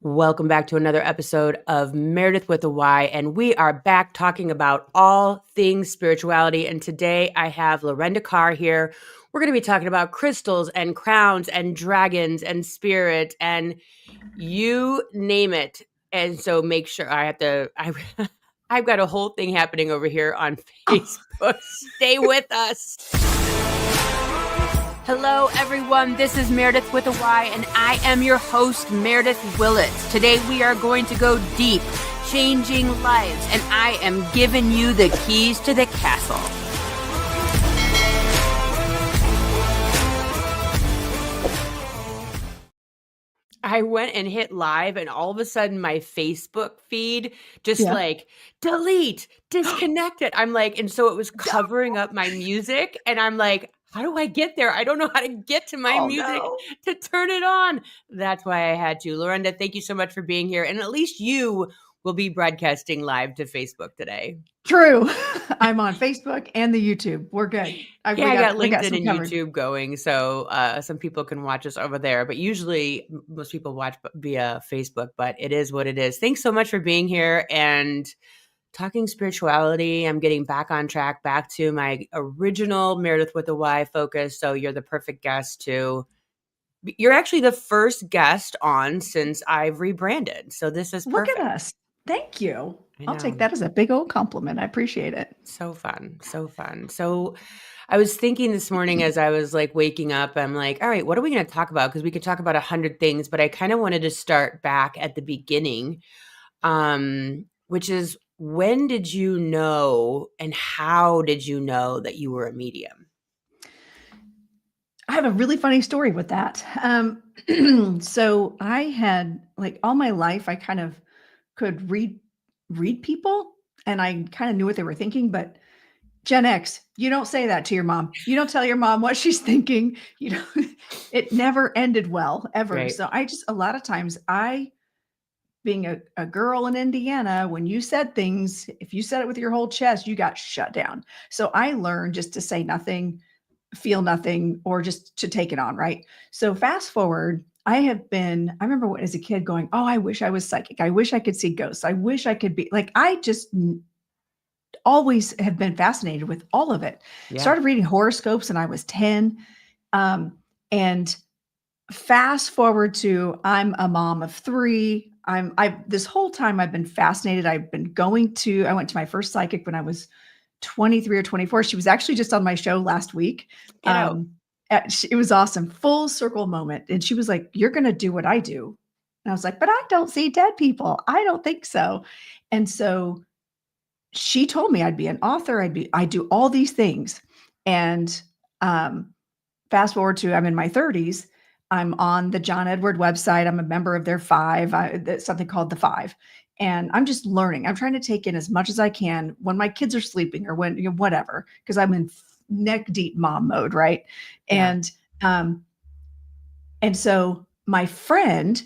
Welcome back to another episode of Meredith with a Y, and we are back talking about all things spirituality. And today I have Lorenda Carr here. We're going to be talking about crystals and crowns and dragons and spirit and you name it. And so make sure I've got a whole thing happening over here on Facebook. Stay with us. Hello, everyone. This is Meredith with a Y, and I am your host, Meredith Willett. Today, we are going to go deep, changing lives, and I am giving you the keys to the castle. I went and hit live, and all of a sudden, my Facebook feed just like, delete, disconnected. I'm like, and so it was covering up my music, and I'm like, how do I get there? I don't know how to get to my music to turn it on. That's why I had to. Lorenda, thank you so much for being here. And at least you will be broadcasting live to Facebook today. True. I'm on Facebook and the YouTube. We're good. I got LinkedIn and YouTube going, so some people can watch us over there. But usually most people watch via Facebook, but it is what it is. Thanks so much for being here and talking spirituality. I'm getting back on track, back to my original Meredith with a Y focus. So you're the perfect guest you're actually the first guest on since I've rebranded. So this is perfect. Look at us. Thank you. I'll take that as a big old compliment. I appreciate it. So fun. So fun. So I was thinking this morning as I was like waking up, I'm like, all right, what are we going to talk about? Because we could talk about 100 things, but I kind of wanted to start back at the beginning, which is, when did you know and how did you know that you were a medium? I have a really funny story with that. So I had, like, all my life, I kind of could read people, and I kind of knew what they were thinking. But Gen X, you don't say that to your mom. You don't tell your mom what she's thinking. You know, it never ended well, ever. Right. So a lot of times being a girl in Indiana, when you said things, if you said it with your whole chest, you got shut down. So I learned just to say nothing, feel nothing, or just to take it on, right? So fast forward, I remember as a kid going, oh, I wish I was psychic. I wish I could see ghosts. I wish I could be like, I just always have been fascinated with all of it. Yeah. Started reading horoscopes when I was 10. And fast forward to, I'm a mom of 3. This whole time I've been fascinated. I went to my first psychic when I was 23 or 24. She was actually just on my show last week. It was awesome. Full circle moment. And she was like, you're going to do what I do. And I was like, but I don't see dead people. I don't think so. And so she told me I'd be an author. I do all these things. And fast forward to, I'm in my 30s. I'm on the John Edward website. I'm a member of their 5, something called the 5. And I'm just learning. I'm trying to take in as much as I can when my kids are sleeping or when, whatever, because I'm in neck deep mom mode. Right. Yeah. And so my friend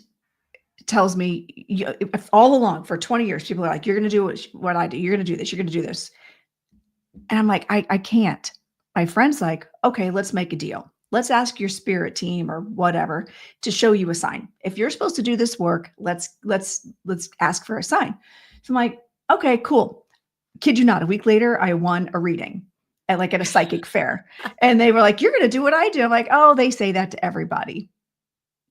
tells me, all along for 20 years, people are like, you're going to do what I do. You're going to do this. You're going to do this. And I'm like, I can't. My friend's like, okay, let's make a deal. Let's ask your spirit team or whatever to show you a sign. If you're supposed to do this work, let's ask for a sign. So I'm like, okay, cool. Kid you not, a week later, I won a reading at a psychic fair. And they were like, you're going to do what I do. I'm like, oh, they say that to everybody.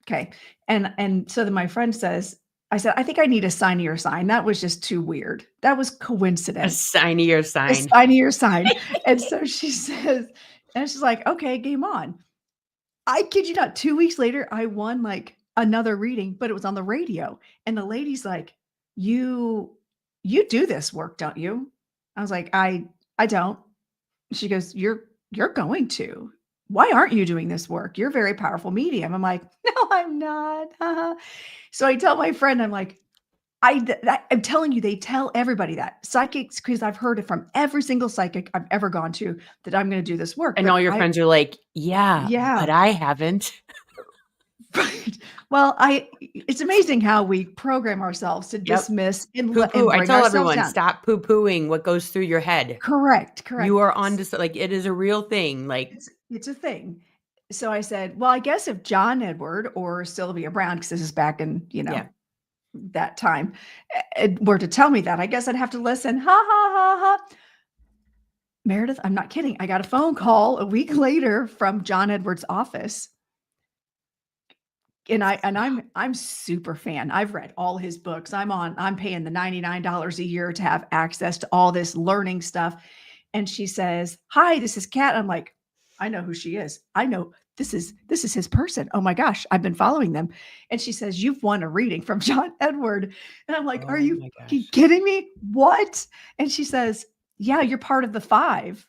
Okay. And so then my friend says, I said, I think I need a sign of your sign. That was just too weird. That was coincidence. A sign of your sign. A sign of your sign. And so she says, and she's like, okay, game on. I kid you not, 2 weeks later, I won another reading, but it was on the radio. And the lady's like, you do this work, don't you? I was like, I don't. She goes, you're going to. Why aren't you doing this work? You're a very powerful medium. I'm like, no, I'm not. So I tell my friend, I'm like, I'm telling you, they tell everybody that. Psychics, because I've heard it from every single psychic I've ever gone to, that I'm going to do this work. And all your friends are like, yeah, but I haven't. Right. Well, it's amazing how we program ourselves to dismiss and poo-poo. I tell everyone, down. Stop poo-pooing what goes through your head. Correct. You are on to, it is a real thing. It's a thing. So I said, well, I guess if John Edward or Sylvia Brown, because this is back in, that time were to tell me that, I guess I'd have to listen. Ha ha ha ha. Meredith, I'm not kidding. I got a phone call a week later from John Edwards' office. And I'm super fan. I've read all his books. I'm paying the $99 a year to have access to all this learning stuff. And she says, "Hi, this is Kat." I'm like, I know who she is. I know this is his person. Oh my gosh, I've been following them. And she says, "You've won a reading from John Edward." And I'm like, Oh are you my gosh. kidding me? What? And she says, "Yeah, you're part of the 5."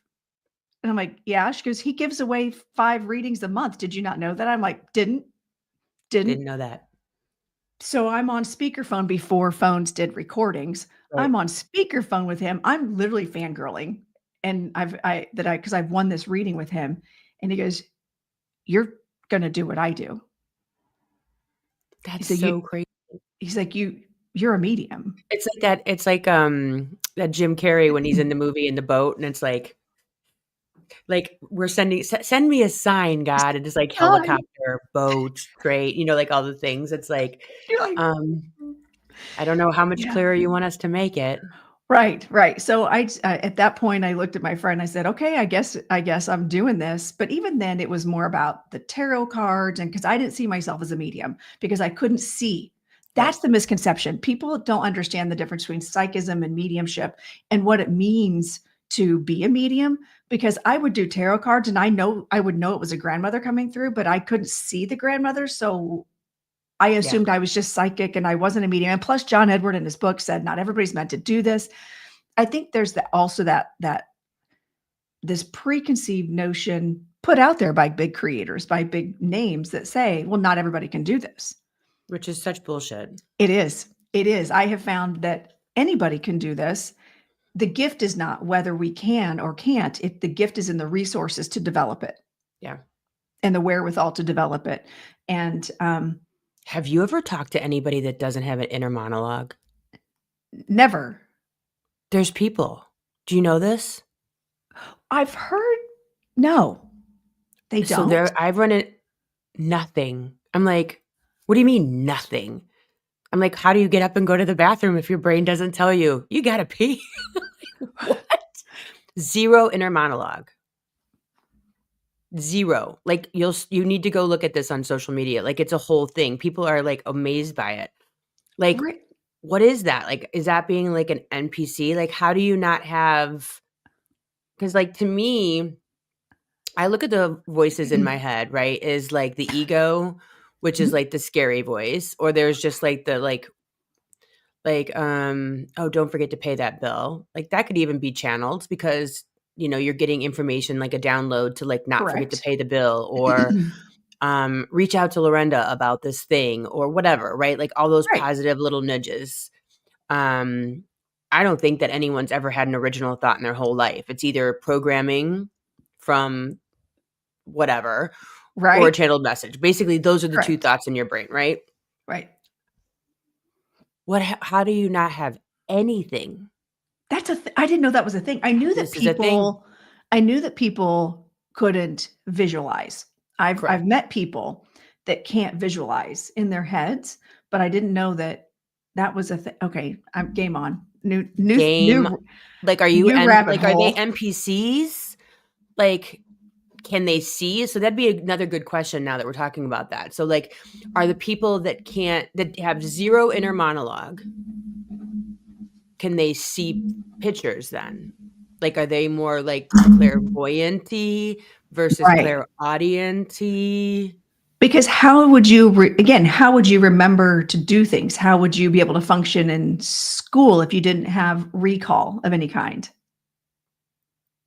And I'm like, "Yeah." She goes, "He gives away 5 readings a month. Did you not know that?" I'm like, Didn't. Didn't know that. So I'm on speakerphone before phones did recordings. Right. I'm on speakerphone with him. I'm literally fangirling. And because I've won this reading with him. And he goes, "You're gonna do what I do." He That's said, so crazy. he's like, you're a medium. It's like that Jim Carrey when he's in the movie in the boat and it's like we're send me a sign, God, and it's like helicopter, boat, straight, like all the things. It's like, You're like, I don't know how much yeah. clearer you want us to make it. Right. So I at that point I looked at my friend. I said, "Okay, I guess I'm doing this." But even then, it was more about the tarot cards, and because I didn't see myself as a medium because I couldn't see. That's Right. the misconception. People don't understand the difference between psychism and mediumship and what it means to be a medium. Because I would do tarot cards, and I would know it was a grandmother coming through, but I couldn't see the grandmother, so I assumed I was just psychic and I wasn't a medium. And plus, John Edward in his book said not everybody's meant to do this. I think there's also that this preconceived notion put out there by big creators, by big names that say, well, not everybody can do this. Which is such bullshit. It is. It is. I have found that anybody can do this. The gift is not whether we can or can't. The gift is in the resources to develop it. Yeah. And the wherewithal to develop it. And have you ever talked to anybody that doesn't have an inner monologue? Never. There's people. Do you know this? I've heard. No, they don't. So I've run it. Nothing. I'm like, what do you mean nothing? I'm like, how do you get up and go to the bathroom if your brain doesn't tell you? You gotta pee. What? Zero inner monologue. Zero. Like you need to go look at this on social media. Like it's a whole thing. People are like amazed by it. Like, what is that? Like, is that being like an NPC? Like, how do you not have? Because like to me, I look at the voices in my head, right? Is like the ego, which is like the scary voice, or there's just like the oh, don't forget to pay that bill. Like that could even be channeled because you're getting information like a download to like not forget to pay the bill or reach out to Lorenda about this thing or whatever, right? Like all those positive little nudges. I don't think that anyone's ever had an original thought in their whole life. It's either programming from whatever, or a channeled message. Basically, those are the two thoughts in your brain, right? Right. How do you not have anything? That's I didn't know that was a thing. I knew that people couldn't visualize. I've met people that can't visualize in their heads, but I didn't know that was a thing. Okay, I'm game on. New like are you like are they NPCs? Like can they see? So that'd be another good question now that we're talking about that. So like are the people that have zero inner monologue, can they see pictures then? Like are they more like clairvoyant-y versus clairaudient-y? Because how would you remember to do things? How would you be able to function in school if you didn't have recall of any kind?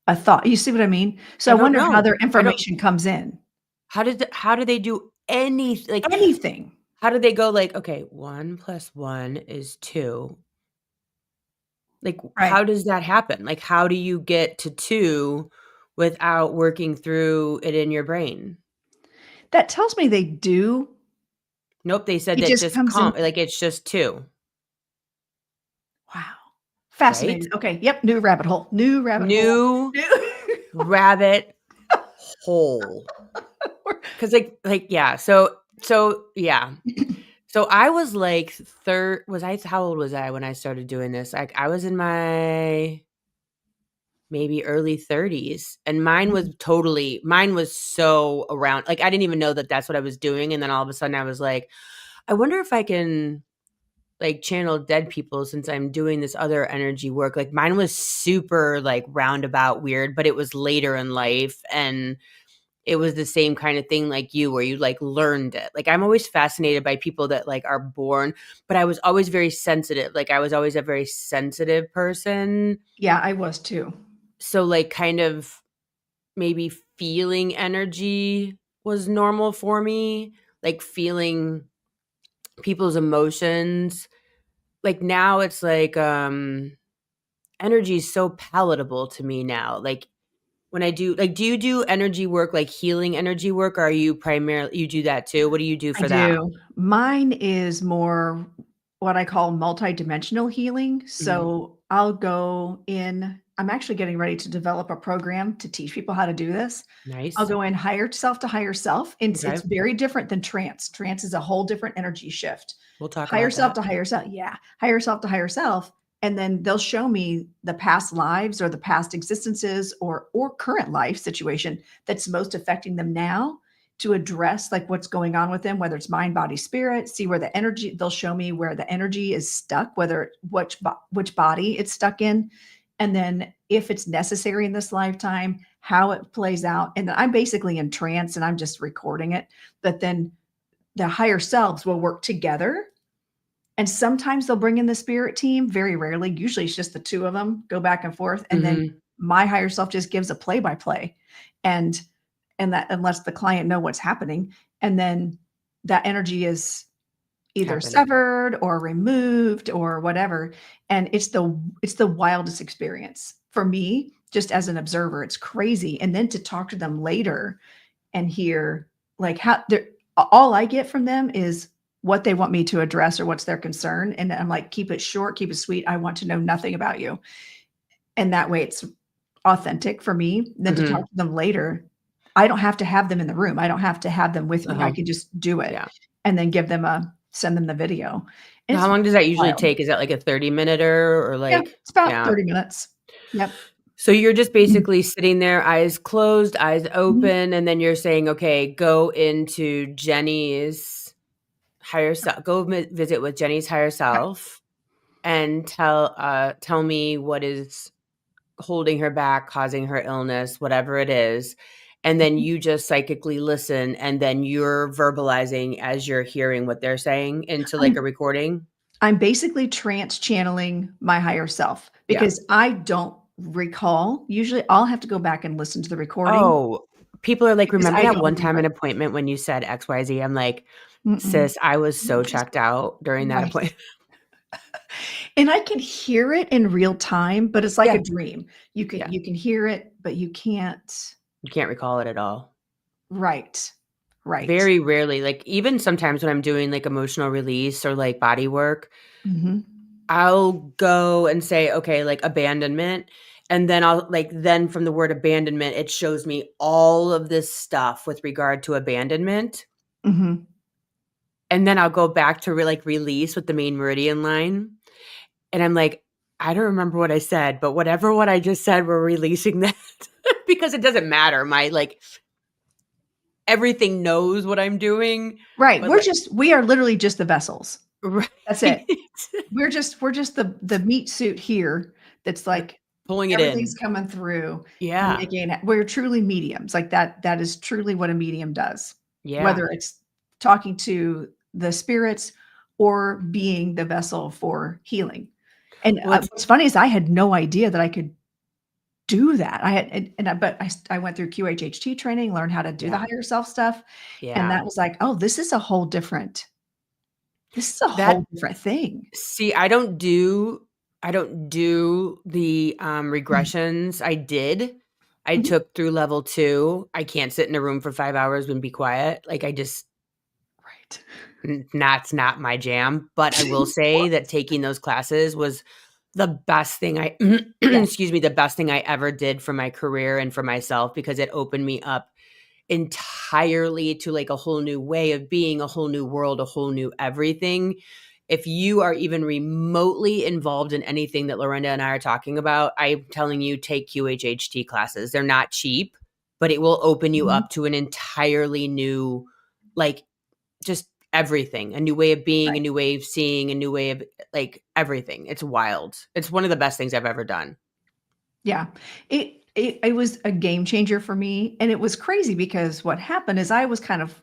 A thought. You see what I mean? So I wonder how their information comes in. How do they do anything? Like anything? How do they go like, okay, 1 + 1 is 2? Like, how does that happen? Like, how do you get to 2 without working through it in your brain? That tells me they do. Nope, they said that just calm, like it's just 2. Wow. Fascinating. Right? Okay. Yep. New rabbit hole. New rabbit hole. Because like yeah. So yeah. So I was like how old was I when I started doing this? I was in my maybe early 30s, and mine was so around, like, I didn't even know that that's what I was doing, and then all of a sudden I was like, I wonder if I can, like, channel dead people since I'm doing this other energy work. Like, mine was super, like, roundabout weird, but it was later in life, and it was the same kind of thing like you, where you, like, learned it. Like, I'm always fascinated by people that, like, are born, but I was always very sensitive. Like, I was always a very sensitive person. Yeah, I was too. So, like, kind of maybe feeling energy was normal for me, like, feeling people's emotions. Like, now it's like, energy is so palatable to me now. Like, when I do, like, do you do energy work, like healing energy work, or are you primarily, you do that too? What do you do I for that? do. Mine is more what I call multidimensional healing. Mhm. So I'll go in. I'm actually getting ready to develop a program to teach people how to do this. I'll Nice. go in higher self to higher self. It's Okay. very different than trance. Trance is a whole different energy shift. We'll talk Higher about self that. to higher self. Yeah. Higher self to higher self. And then they'll show me the past lives or the past existences or current life situation that's most affecting them now, to address like what's going on with them, whether it's mind, body, spirit, see where the energy, they'll show me where the energy is stuck, whether which body it's stuck in. And then if it's necessary in this lifetime, how it plays out. And then I'm basically in trance and I'm just recording it. But then the higher selves will work together. And sometimes they'll bring in the spirit team, very rarely. Usually it's just the two of them go back and forth. And then Mhm. my higher self just gives a play by play. And that unless the client know what's happening, and then that energy is either Happening. severed or removed or whatever, and it's the wildest experience for me just as an observer. It's crazy. And then to talk to them later and hear like how they're, all I get from them is what they want me to address or what's their concern, and I'm like, keep it short, keep it sweet, I want to know nothing about you. And that way it's authentic for me. Then to talk Mhm. to them later, I don't have to have them in the room. I don't have to have them with me. I Uh-huh. can just do it Yeah. and then send them the video. And Now, how it's long does that usually wild. take? Is that like a 30-minute or Yeah, like, it's about yeah. 30 minutes. Yep. So you're just Mhm. basically sitting there, eyes closed, eyes Mhm. open, and then you're saying, "Okay, go into Jenny's higher self. Go visit with Jenny's higher Yep. self, and tell me what is holding her back, causing her illness, whatever it is." And then Mhm. you just psychically listen, and then you're verbalizing as you're hearing what they're saying into like a I'm recording. I'm basically trance channeling my higher self Yeah. because I don't recall. Usually, I'll have to go back and listen to the recording Oh, people are like, because "Remember I that don't one time remember an it. appointment when you said XYZ?" I'm like, Mm-mm. "Sis, I was so Just checked out during that right. appointment." And I can hear it in real time, but it's like Yeah, a dream. You can yeah. you can hear it, but you can't. You can't recall it at all. Right. Right. Very rarely, like, even sometimes when I'm doing, like, emotional release or, like, body work, Mhm. I'll go and say, "Okay," like, abandonment, and then I'll like, then from the word abandonment, it shows me all of this stuff with regard to abandonment, Mhm. and then I'll go back to release with the main meridian line, and I'm like, "I don't remember what I said, but what I just said, we're releasing that." Because it doesn't matter, my, like, everything knows what I'm doing, Right. but, like, We are literally just the vessels. right. That's it. We're just the meat suit here that's The like pulling it everything's in. coming through and Yeah. making it, we're truly mediums. Like that is truly what a medium does. Yeah. Whether it's talking to the spirits or being the vessel for healing. And, Well, it's what's funny is I had no idea that I could do that. I had and I but I went through QHHT training, learned how to do the yeah. higher self stuff, and Yeah. that was like, "Oh, this is a That whole different thing." see, I don't do the, Mhm, regressions. I did. I mhm. took through level 2. I can't sit in a room for 5 hours and be quiet. Like, I just Right. that's not my jam, but I will Of say that course. taking those classes was the best thing I Yeah. excuse me, the best thing I ever did for my career and for myself because it opened me up entirely to like a whole new way of being, a whole new world, a whole new everything. If you are even remotely involved in anything that Lorenda and I are talking about, I'm telling you, take QHHT classes. They're not cheap, but it will open you up to an entirely new, like, just everything, a new way of being, a new way of seeing, a new way of like everything. It's wild. It's one of the best things I've ever done. Yeah. It was a game changer for me. And it was crazy because what happened is I was kind of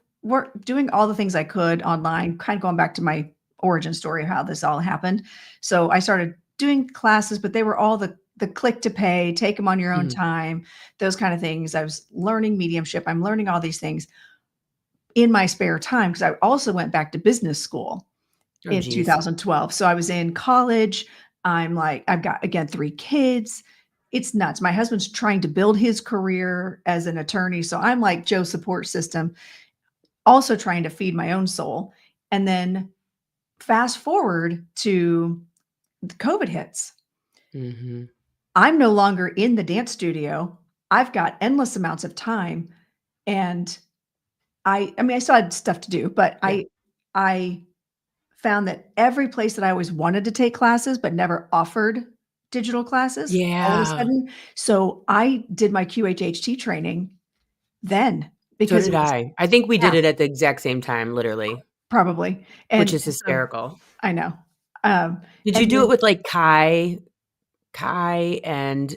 doing all the things I could online, kind of going back to my origin story of how this all happened. So I started doing classes, but they were all the click to pay, take them on your own time, those kind of things. I was learning mediumship. I'm learning all these things in my spare time because I also went back to business school in 2012. So I was in college. I'm like, I've got, again, 3 kids. It's nuts. My husband's trying to build his career as an attorney. So I'm like Joe's support system, also trying to feed my own soul. And then fast forward to the COVID hits. I'm no longer in the dance studio. I've got endless amounts of time. And I mean, I still had stuff to do, but I found that every place that I always wanted to take classes, but never offered digital classes all of a sudden. So I did my QHHT training then because So did I. I think we did it at the exact same time, literally. Probably. Which is hysterical. I know. Did you do it with like Kai and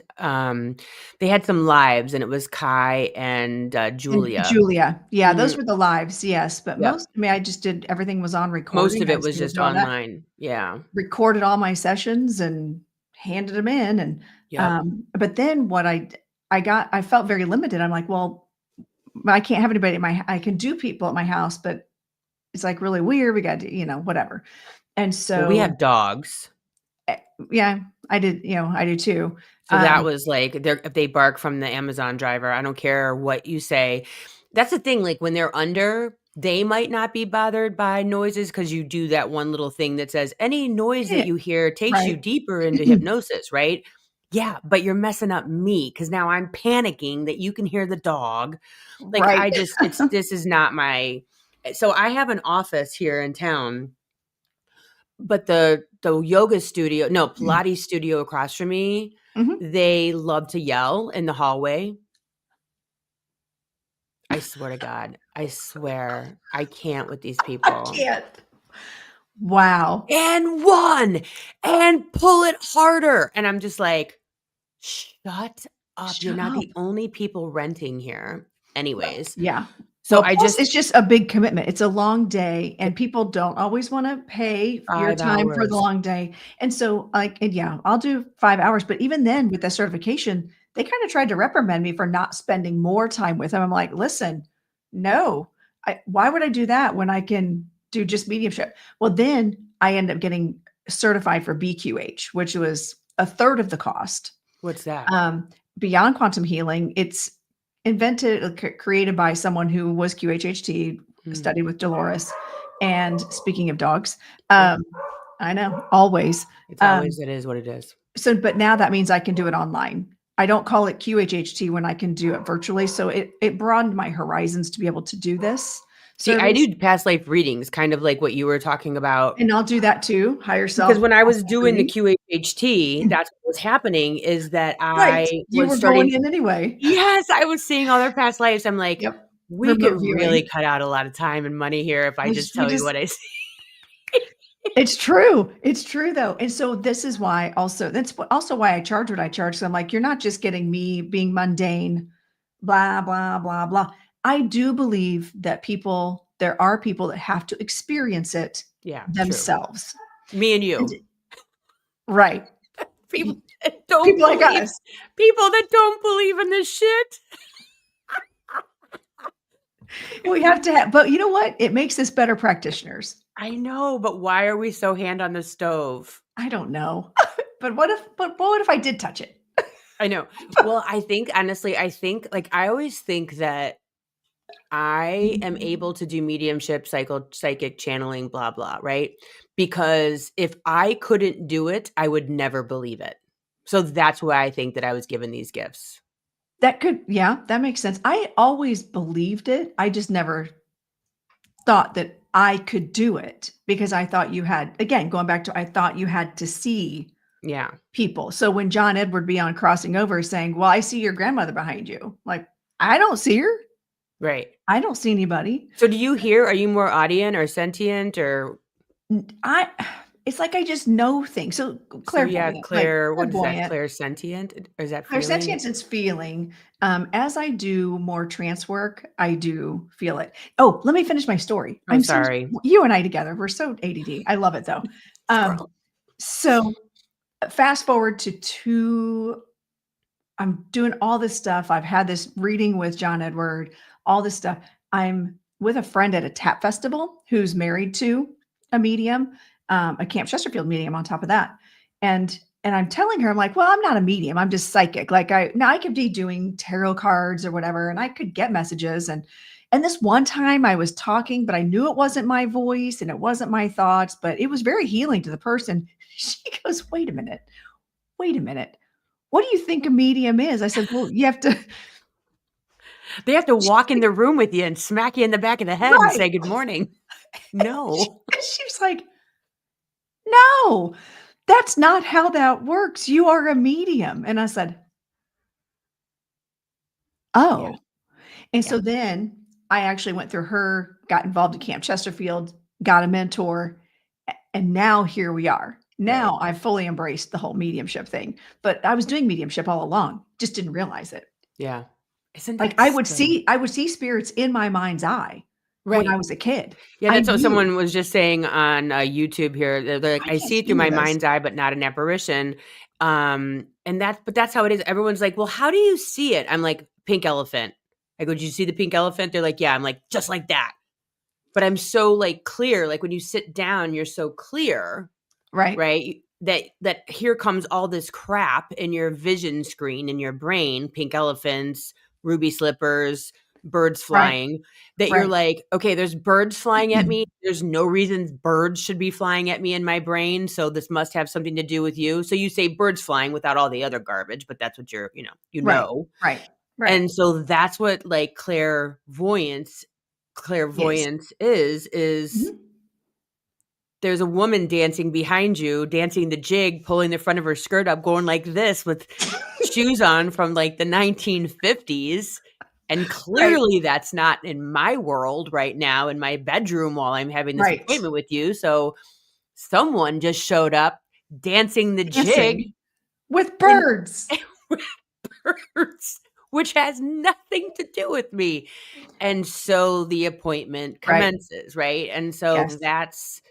they had some lives and it was Kai and Julia. Julia. Yeah, those were the lives. Yes. But most, I mean, I just did, everything was on recording. Most of it was just online. Yeah. Recorded all my sessions and handed them in. And, but then what I felt very limited. I'm like, well, I can't have anybody I can do people at my house, but it's like really weird. We got to, whatever. And so we have dogs. Yeah, I did. I do too. So that was like, if they bark from the Amazon driver, I don't care what you say. That's the thing. Like when they're under, they might not be bothered by noises because you do that one little thing that says any noise that you hear takes you deeper into hypnosis, right? Yeah, but you're messing up me because now I'm panicking that you can hear the dog. Like this is not my. So I have an office here in town, but the yoga studio, no, Pilates studio across from me, they love to yell in the hallway. I swear to God, I swear, I can't with these people. I can't. Wow. And one, and pull it harder. And I'm just like, shut up. You're not the only people renting here. Anyways. Yeah. So it's just a big commitment. It's a long day and people don't always want to pay your time for the long day. And so I'll do 5 hours, but even then with the certification, they kind of tried to reprimand me for not spending more time with them. I'm like, listen, no, why would I do that when I can do just mediumship? Well, then I ended up getting certified for BQH, which was a third of the cost. What's that? Beyond quantum healing. It's created by someone who was QHHT, studied with Dolores. And speaking of dogs, I know, always. It's always, it is what it is. So, but now that means I can do it online. I don't call it QHHT when I can do it virtually. So it broadened my horizons to be able to do this. See, I do past life readings, kind of like what you were talking about. And I'll do that too, higher self. Because when I was doing the QHHT, that's what was happening is that you were going in anyway. Yes, I was seeing other past lives. I'm like, we could really cut out a lot of time and money here if I just tell you what I see. It's true. It's true though. And so this is why that's also why I charge what I charge. So I'm like, you're not just getting me being mundane, blah, blah, blah, blah. I do believe that there are people that have to experience it themselves. True. Me and you. Right. People that don't like us. People that don't believe in this shit. We have to but you know what? It makes us better practitioners. I know, but why are we so hand on the stove? I don't know. But what if I did touch it? I know. Well, I think honestly, I always think that I am able to do mediumship, psychic channeling, blah, blah, right? Because if I couldn't do it, I would never believe it. So that's why I think that I was given these gifts. that makes sense. I always believed it. I just never thought that I could do it because I thought you had, again, going back to, I thought you had to see Yeah. people. So when John Edward Beyond Crossing Over is saying, well, I see your grandmother behind you. Like, I don't see her. Right. I don't see anybody. So do you hear, are you more audient or sentient or? It's like I just know things. So So yeah, clairvoyant, like what is that? clairvoyant. Clairsentient? Or is that feeling? Clairsentience is feeling. As I do more trance work, I do feel it. Oh, let me finish my story. I'm sorry. You and I together, we're so ADD. I love it though. So fast forward to I'm doing all this stuff. I've had this reading with John Edward, all this stuff. I'm with a friend at a tap festival who's married to a medium, a Camp Chesterfield medium on top of that. And I'm telling her, I'm like, well, I'm not a medium. I'm just psychic. Like I could be doing tarot cards or whatever, and I could get messages. And this one time I was talking, but I knew it wasn't my voice and it wasn't my thoughts, but it was very healing to the person. She goes, wait a minute. What do you think a medium is? I said, well, They have to walk in the room with you and smack you in the back of the head and say good morning. No. She was like, no, that's not how that works. You are a medium. And I said, oh. Yeah. And so then I actually went through her, got involved at Camp Chesterfield, got a mentor, and now here we are. Now I've fully embraced the whole mediumship thing, but I was doing mediumship all along, just didn't realize it. Yeah. Isn't like I would see spirits in my mind's eye when I was a kid. Yeah, that's what someone was just saying on YouTube here. They're like, I see it through my mind's eye, but not an apparition. But that's how it is. Everyone's like, well, how do you see it? I'm like, pink elephant. I go, did you see the pink elephant? They're like, yeah. I'm like, just like that. But I'm so like clear. Like when you sit down, you're so clear. Right. That here comes all this crap in your vision screen in your brain, pink elephants, ruby slippers, birds flying, that you're like, okay, there's birds flying at me. There's no reason birds should be flying at me in my brain. So this must have something to do with you. So you say birds flying without all the other garbage, but that's what you're, know. Right. And so that's what like clairvoyance is there's a woman dancing behind you, dancing the jig, pulling the front of her skirt up, going like this with shoes on from like the 1950s. And clearly that's not in my world right now in my bedroom while I'm having this appointment with you. So someone just showed up dancing the jig with birds. With birds, which has nothing to do with me. And so the appointment commences, right? And so that's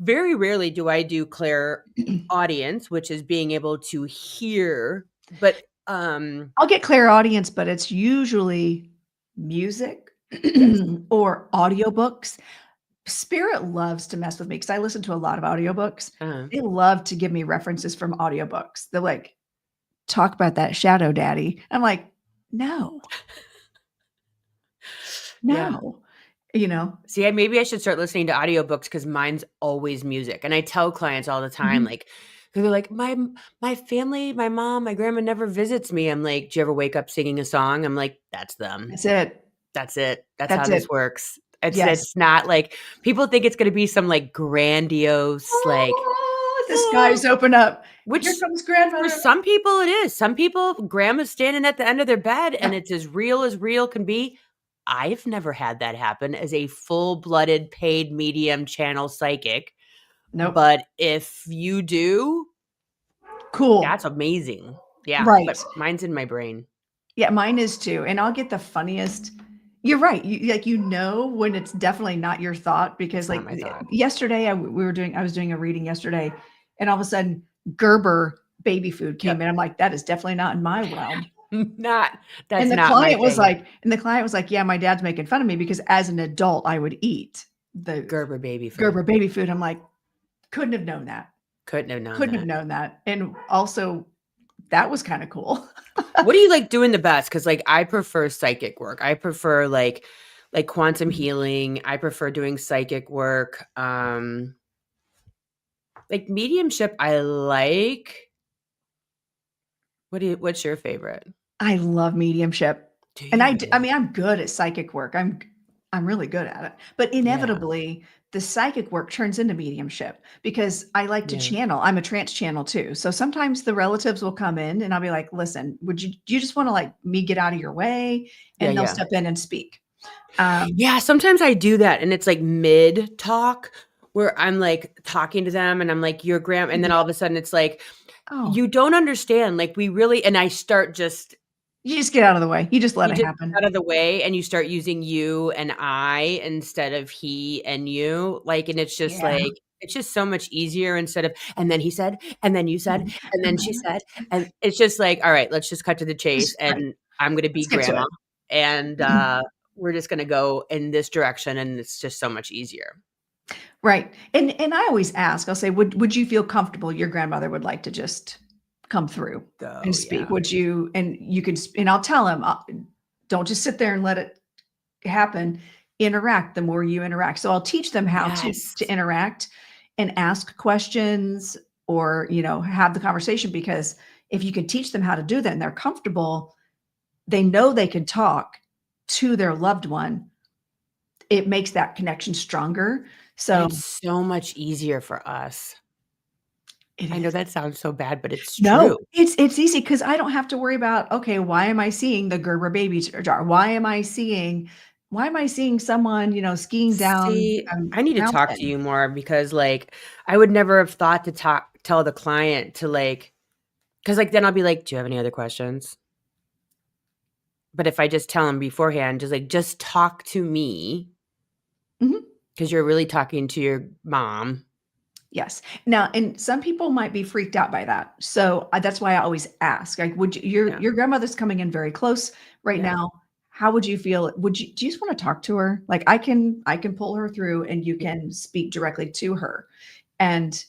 very rarely do I do clairaudience, which is being able to hear, but I'll get clairaudience, but it's usually music or audiobooks. Spirit loves to mess with me because I listen to a lot of audiobooks. They love to give me references from audiobooks. They're like, talk about that shadow daddy. I'm like, no. See, maybe I should start listening to audiobooks because mine's always music. And I tell clients all the time, like, they're like, my family, my mom, my grandma never visits me. I'm like, do you ever wake up singing a song? I'm like, that's them. That's it. That's how this works. It's not like people think it's going to be some like grandiose, like the skies open up. Which here comes grandmother. For some people it is. Some people, grandma's standing at the end of their bed and it's as real can be. I've never had that happen as a full-blooded paid medium channel psychic. Nope. But if you do, cool. That's amazing. Yeah. But mine's in my brain. Yeah, mine is too. And I'll get the funniest. You're right. When it's definitely not your thought because like yesterday I was doing a reading yesterday and all of a sudden Gerber baby food came in. I'm like, that is definitely not in my realm. And the client was like, yeah, my dad's making fun of me because as an adult, I would eat the Gerber baby food. I'm like, couldn't have known that. Couldn't have known that. And also that was kind of cool. What do you like doing the best? Because like I prefer psychic work. I prefer like quantum healing. I prefer doing psychic work. Like mediumship, I like. What's your favorite? I love mediumship. Do And you I really? mean, I'm good at psychic work. I'm really good at it. But Yeah. inevitably, the psychic work turns into mediumship because I like to Yeah. channel. I'm a trance channel too. So sometimes the relatives will come in and I'll be like, "Listen, do you just want to like me get out of your way?" Yeah. And they'll Yeah. step in and speak. Um, Yeah. Sometimes I do that and it's like mid talk where I'm like talking to them and I'm like, your grandma. And then all of a sudden it's like, oh, you don't understand. Like we really, and I start just, you just get out of the way. You just let you it just happen. get out of the way and you start using you and I instead of he and you. Like, and it's just Yeah. like, it's just so much easier instead of, and then he said, and then you said, and then she said, and it's just like, all right, let's just cut to the chase Just right. and I'm going to be Let's get to grandma it. and, we're just going to go in this direction and it's just so much easier. Right. And I always ask, I'll say, would you feel comfortable your grandmother would like to just come through and Go, speak? yeah. Would you and you can and I'll tell him, don't just sit there and let it happen. Interact the more you interact. So I'll teach them how Yes. to interact and ask questions or, have the conversation because if you can teach them how to do that and they're comfortable, they know they can talk to their loved one. It makes that connection stronger. And So it's so much easier for us. it I know is. that sounds so bad, but it's No, true. it's easy because I don't have to worry about, okay, why am I seeing the Gerber baby jar? Why am I seeing someone, skiing down See, a I need to talk to mountain? you more because, like, I would never have thought to tell the client to, like, because like, then I'll be like, "Do you have any other questions?" But if I just tell them beforehand, just like, "Just talk to me Mhm. because 'cause you're really talking to your mom." Yes. Now, and some people might be freaked out by that. So, that's why I always ask, like, would you Yeah, your grandmother's coming in very close right yeah, now. How would you feel? Do you just wanna talk to her? Like, I can pull her through and you yeah. can speak directly to her. And,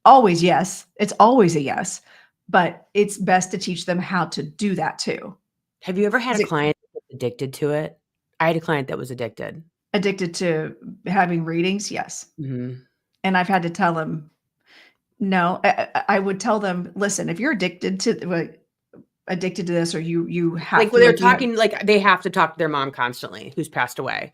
always yes. It's always a yes, but it's best to teach them how to do that too. Have you ever had Is a it client that was addicted to it? I had a client that was addicted. addicted to having readings? Yes. Mhm. And I've had to tell them, no. I would tell them, "Listen, if you're addicted to this or you have Like, when feel they're like you have." talking like, they have to talk to their mom constantly who's passed away.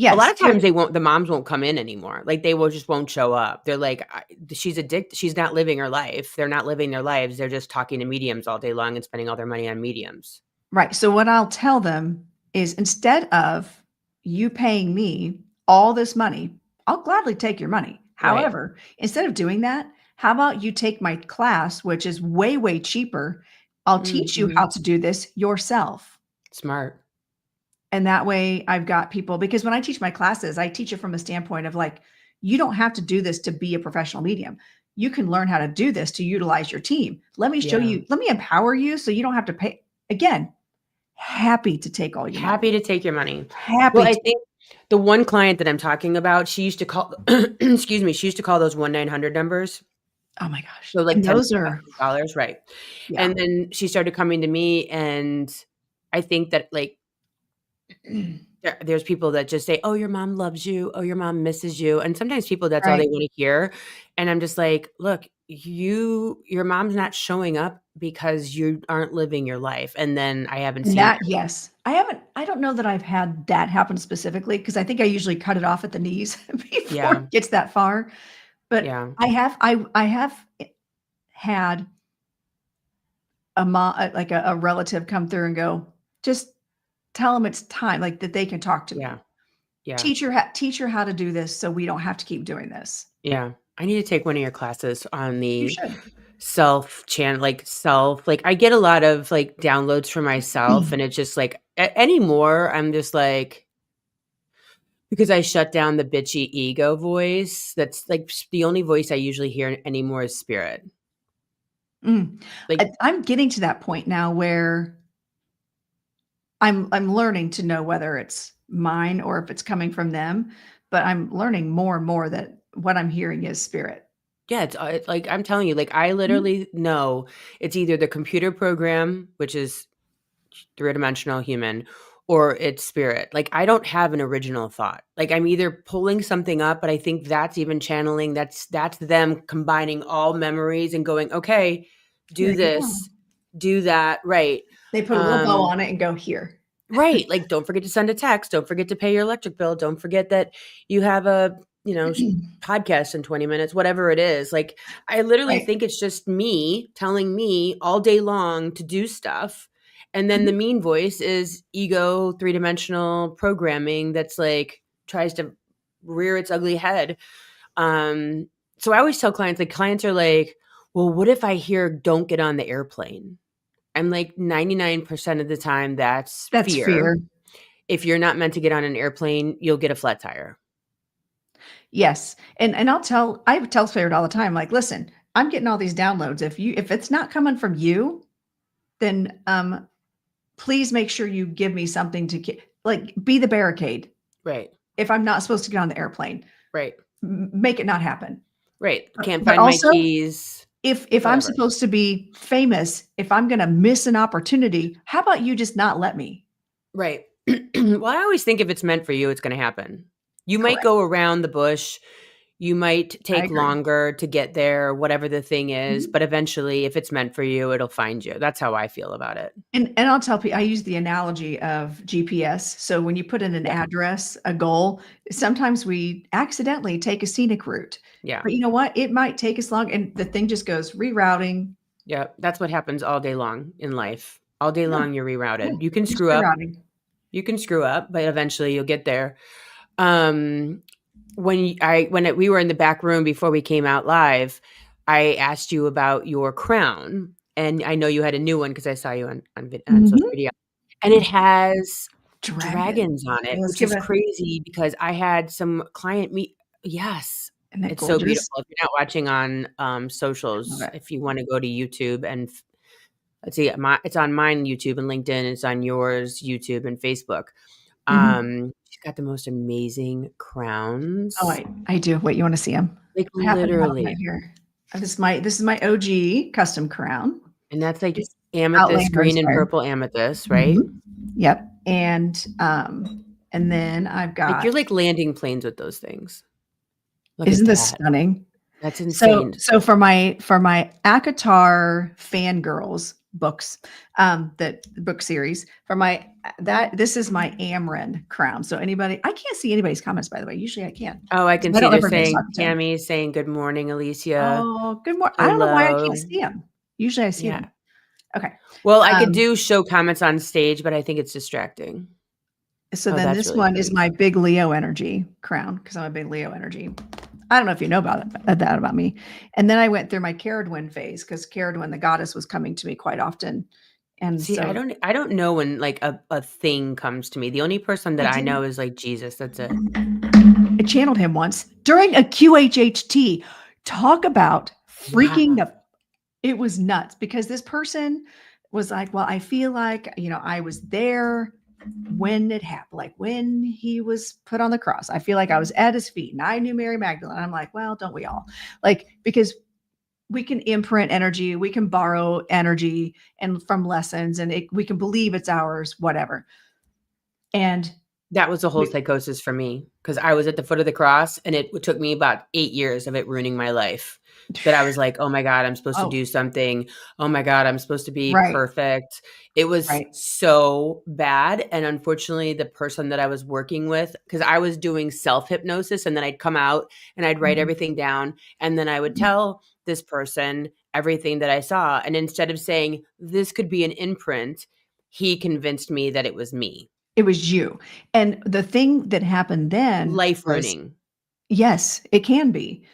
A lot Yes, of times the moms won't come in anymore. Like, they won't show up. They're like, she's addicted. She's not living her life. They're not living their lives. They're just talking to mediums all day long and spending all their money on mediums. right. So what I'll tell them is instead of you paying me all this money, I'll gladly take your money. Right. However, instead of doing that, how about you take my class, which is way, way cheaper? I'll teach you how Mhm. to do this yourself. Smart. And that way I've got people because when I teach my classes, I teach it from a standpoint of like, you don't have to do this to be a professional medium. You can learn how to do this to utilize your team. Let me show Yeah. you, let me empower you so you don't have to pay. Again, happy to take all your money. Happy to take your money. Well, Happy I to. think the one client that I'm talking about, she used to call excuse me, she used to call those 1-900 numbers. Oh my gosh. So, like, And tens those of are, thousands of dollars, right. yeah. And then she started coming to me, and I think that, like, there's people that just say, "Oh, your mom loves you. Oh, your mom misses you." And sometimes people, that's all Right. they wanna hear. And I'm just like, "Look, your mom's not showing up because you aren't living your life." And then I haven't And seen that, her. yes. I don't know that I've had that happen specifically because I think I usually cut it off at the knees before Yeah, it gets that far. But yeah, I have had like a relative come through and go, "Just tell them it's time, like, that they can talk to yeah, me. yeah, Teach her how to do this so we don't have to keep doing this." yeah. I need to take one of your classes on You the should. like, I get a lot of, like, downloads for myself, and it's just, like, anymore, I'm just, like, because I shut down the bitchy ego voice, that's, like, the only voice I usually hear anymore is spirit. Mm. Like, I'm getting to that point now where I'm learning to know whether it's mine or if it's coming from them, but I'm learning more and more that what I'm hearing is spirit. yeah, like, I'm telling you, like, I Mhm. literally know it's either the computer program, which is three-dimensional human, or it's spirit. Like, I don't have an original thought. Like, I'm either pulling something up, but I think that's even channeling. That's them combining all memories and going, "Okay, Here do you go. this." do that. Right. They put a little bow on it and go here. Right. Like, don't forget to send a text. Don't forget to pay your electric bill. Don't forget that you have a, podcast in 20 minutes, whatever it is. Like, I literally think it's just me telling me all day long to do stuff. And then the mean voice is ego, three-dimensional programming that's like tries to rear its ugly head. So I always tell clients are like, well, what if I hear don't get on the airplane? I'm like 99% of the time that's fear. If you're not meant to get on an airplane, you'll get a flat tire. Yes. And I tell Spirit all the time, like, listen, I'm getting all these downloads. If it's not coming from you, then please make sure you give me something to be the barricade. Right. If I'm not supposed to get on the airplane. Right. Make it not happen. Right. Can't find my keys. If I'm supposed to be famous, if I'm going to miss an opportunity, how about you just not let me? Right. Well, I always think if it's meant for you, it's going to happen. You might go around the bush. You might take longer to get there, whatever the thing is. But eventually, if it's meant for you, it'll find you. That's how I feel about it. And I'll tell people, I use the analogy of GPS. So when you put in an address, a goal, sometimes we accidentally take a scenic route. Yeah. But you know what? It might take us long, and the thing just goes rerouting. Yeah. That's what happens all day long in life. All day long, you're rerouted. You can screw up. You can screw up, but eventually you'll get there. When we were in the back room before we came out live, I asked you about your crown, and I know you had a new one because I saw you on social media, and it has dragons on it, which is crazy because I had some client meet. Yes, it's so beautiful. If you're not watching on socials, if you want to go to YouTube and let's see, it's on mine YouTube and LinkedIn. It's on yours YouTube and Facebook. She's got the most amazing crowns. Oh, I do. Wait, you want to see them? Like literally right here. This is my OG custom crown. And that's like amethyst, green and purple amethyst, right? Yep. And then I've got like you're like landing planes with those things. Isn't this stunning? That's insane. So for my ACOTAR fangirls books, that book series this is my Amren crown. So I can't see anybody's comments, by the way. Usually I can. Oh, I can see they're saying Tammy's saying good morning, Alicia. Oh, good morning. I don't know why I can't see them. Usually I see them. Okay. Well, I could do show comments on stage, but I think it's distracting. So then this really one is my big Leo energy crown because I'm a big Leo energy. I don't know if you know that about me. And then I went through my Caradwyn phase because Caradwyn, the goddess, was coming to me quite often. And see, I don't know when like a thing comes to me. The only person that I know is like Jesus. That's it. I channeled him once during a QHHT. Talk about freaking it was nuts because this person was like, well, I feel like, I was there when it happened, like when he was put on the cross. I feel like I was at his feet and I knew Mary Magdalene. I'm like, well, don't we all? Like, because we can imprint energy, we can borrow energy and from lessons, and we can believe it's ours, whatever. And that was a whole psychosis for me because I was at the foot of the cross and it took me about 8 years of it ruining my life. That I was like, oh my God, I'm supposed to do something. Oh my God, I'm supposed to be perfect. It was so bad. And unfortunately, the person that I was working with, because I was doing self-hypnosis and then I'd come out and I'd write everything down. And then I would tell this person everything that I saw. And instead of saying this could be an imprint, he convinced me that it was me. It was you. And the thing that happened then life-ruining. Yes, it can be.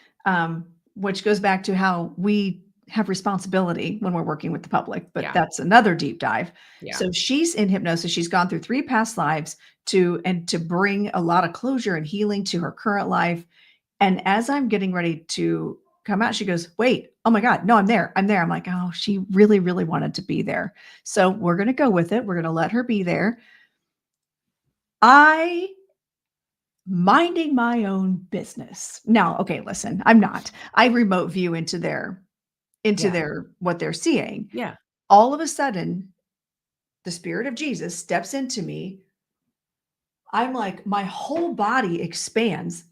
Which goes back to how we have responsibility when we're working with the public, but that's another deep dive. Yeah. So she's in hypnosis. She's gone through 3 past lives to bring a lot of closure and healing to her current life. And as I'm getting ready to come out, she goes, wait, oh my God, no, I'm there. I'm like, oh, she really, really wanted to be there. So we're going to go with it. We're going to let her be there. Minding my own business. Now, okay, listen, I'm not. I remote view into their what they're seeing. Yeah. All of a sudden, the spirit of Jesus steps into me. I'm like, my whole body expands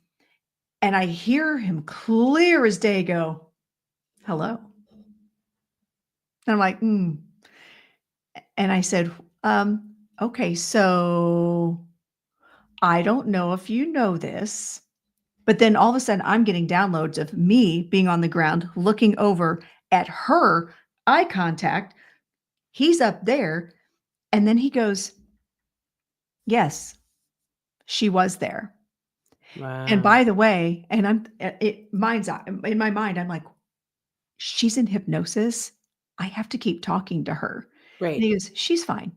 and I hear him clear as day go, hello. And I'm like, And I said, okay, so I don't know if you know this, but then all of a sudden I'm getting downloads of me being on the ground, looking over at her, eye contact. He's up there. And then he goes, yes, she was there. And Wow. by the way, and mine's in my mind, I'm like, she's in hypnosis. I have to keep talking to her. And Right. he goes, she's fine.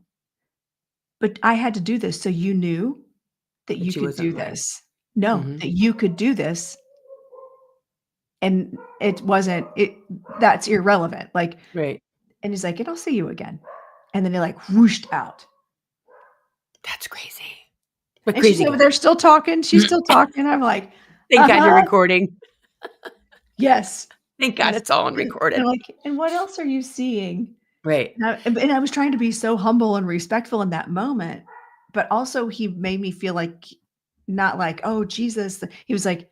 But I had to do this so you knew that That you she could wasn't do lying. this. No, Mhm. that you could do this. And it wasn't that's irrelevant. Like, Right. and he's like, and I'll see you again. And then he like whooshed out. That's crazy. But And she's crazy over good. there still talking. She's still talking. I'm like, Thank God you're uh-huh, recording. yes. Thank God Yes. it's all on And I'm recorded. like, and what else are you seeing? Right. And I was trying to be so humble and respectful in that moment, but also he made me feel like not like, oh, Jesus. He was like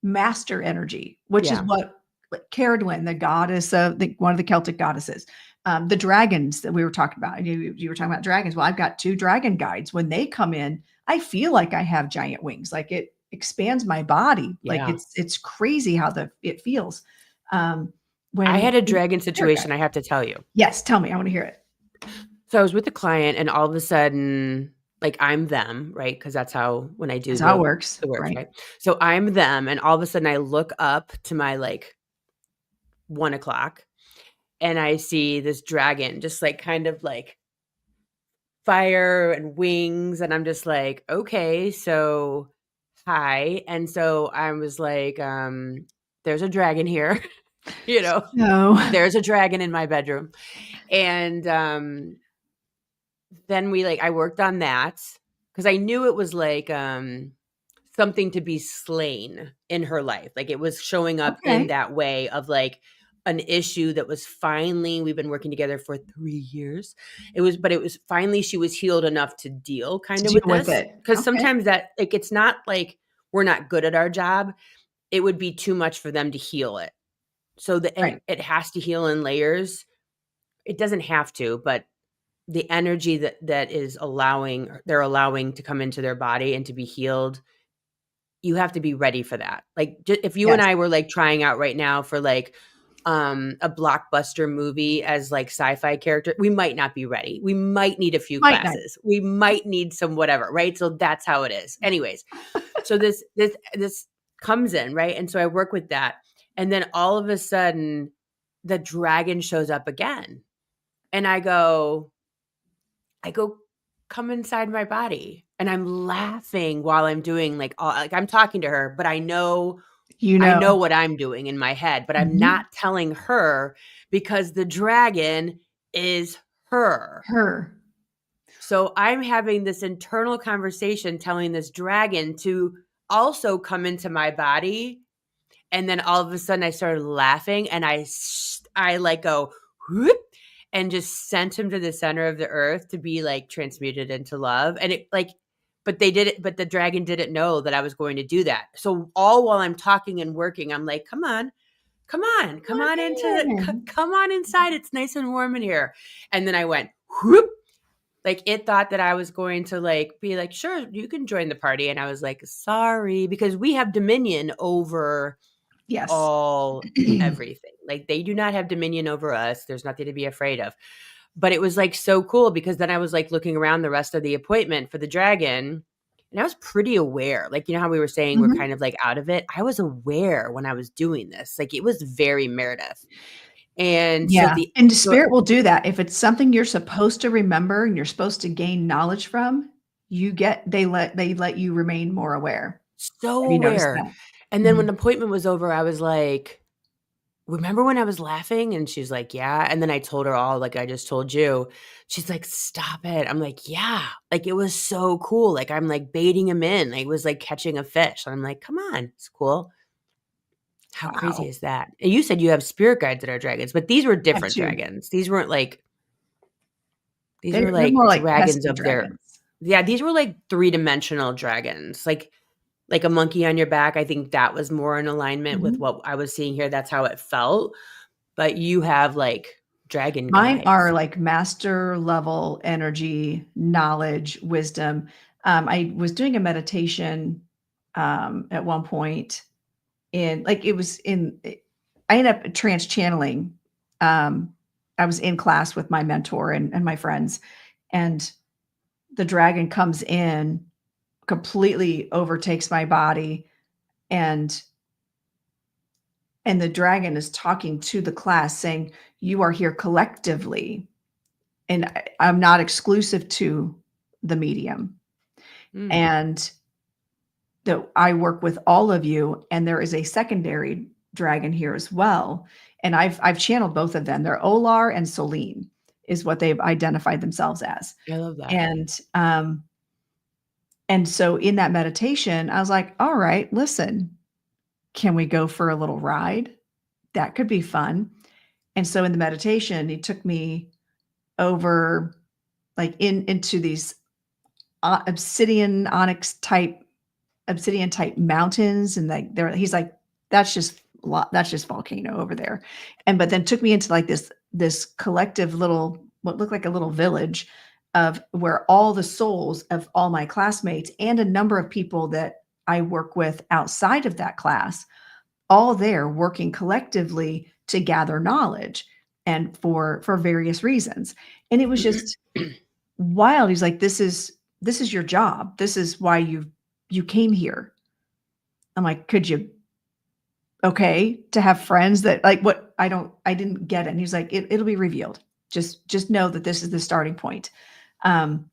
master energy, which is Yeah. what like Caradwyn, the goddess of one of the Celtic goddesses, the dragons that we were talking about. And you were talking about dragons. Well, I've got 2 dragon guides. When they come in, I feel like I have giant wings. Like it expands my body. Like Yeah. it's crazy how it feels. I When had a dragon spirit guide. situation I have to tell you. Yes, tell me. I want to hear it. So I was with a client and all of a sudden, like I'm them, right? Because that's how when I do That's how it the works, works, right? right? So I'm them, and all of a sudden I look up to my like 1 o'clock and I see this dragon just like kind of like fire and wings. And I'm just like, okay, so hi. And so I was like, there's a dragon here, you know, No. there's a dragon in my bedroom. And then I worked on that because I knew it was like something to be slain in her life. Like it was showing up in Okay. that way of like an issue that was finally, we've been working together for 3 years. But it was finally, she was healed enough to deal To kind of deal with with this. it. Cause Okay. sometimes that like, it's not like we're not good at our job. It would be too much for them to heal it. So Right. it has to heal in layers. It doesn't have to, but the energy that is they're allowing to come into their body and to be healed, you have to be ready for that. Like if you and Yes. I were like trying out right now for like a blockbuster movie as like sci-fi character, we might not be ready. We might need a few Might not. classes. We might need some whatever, right? So that's how it is. Anyways, so this comes in, right? And so I work with that. And then all of a sudden the dragon shows up again. And I go, come inside my body. And I'm laughing while I'm doing like I'm talking to her, but I know You know. what I'm doing in my head, but I'm Mhm. not telling her because the dragon is her. Her. So I'm having this internal conversation telling this dragon to also come into my body. And then all of a sudden I started laughing and I like go whoop, and just sent him to the center of the earth to be like transmuted into love. And it like, but the dragon didn't know that I was going to do that. So all while I'm talking and working, I'm like, come on, come on, come on in. come on inside. It's nice and warm in here. And then I went whoop. Like it thought that I was going to like be like, sure, you can join the party. And I was like, sorry, because we have dominion over Yes. all everything. Like they do not have dominion over us. There's nothing to be afraid of. But it was like so cool because then I was like looking around the rest of the appointment for the dragon and I was pretty aware. Like, you know how we were saying we're Mhm. kind of like out of it? I was aware when I was doing this. Like it was very Meredith. And so Yeah. And the spirit will do that. If it's something you're supposed to remember and you're supposed to gain knowledge from, they let you remain more aware. so Have you noticed aware. that? And then when Mhm. the appointment was over, I was like, remember when I was laughing? And she's like, yeah. And then I told her all, like I just told you. She's like, stop it. I'm like, yeah. Like it was so cool. Like I'm like baiting him in. Like, it was like catching a fish. And I'm like, come on, it's cool. How crazy Wow. is that? And you said you have spirit guides that are dragons, but these were I have different 2. dragons. These weren't like, these were They're like more like dragons pesky of their, dragons. yeah, these were like 3-dimensional dragons. Like a monkey on your back. I think that was more in alignment with Mhm. what I was seeing here. That's how it felt. But you have like dragon Mine are guides? like master level energy, knowledge, wisdom. I was doing a meditation at one point in like it was in I ended up trance channeling. Um, I was in class with my mentor and my friends, and the dragon comes in, completely overtakes my body, and the dragon is talking to the class saying, "You are here collectively, and I'm not exclusive to the medium. Mm, And that I work with all of you, and there is a secondary dragon here as well." And I've channeled both of them. They're Olar and Solene is what they've identified themselves as. I love that. And so in that meditation, I was like, all right, listen, can we go for a little ride? That could be fun. And so in the meditation, he took me over like into these obsidian type mountains, and like there he's like, that's just volcano over there. And but then took me into like this collective little, what looked like a little village of where all the souls of all my classmates and a number of people that I work with outside of that class, all there working collectively to gather knowledge and for various reasons. And it was just wild. He's like, this is your job. This is why you came here. I'm like, could you, okay, to have friends that like what I didn't get it. And he's like, it'll be revealed. Just know that this is the starting point. Um,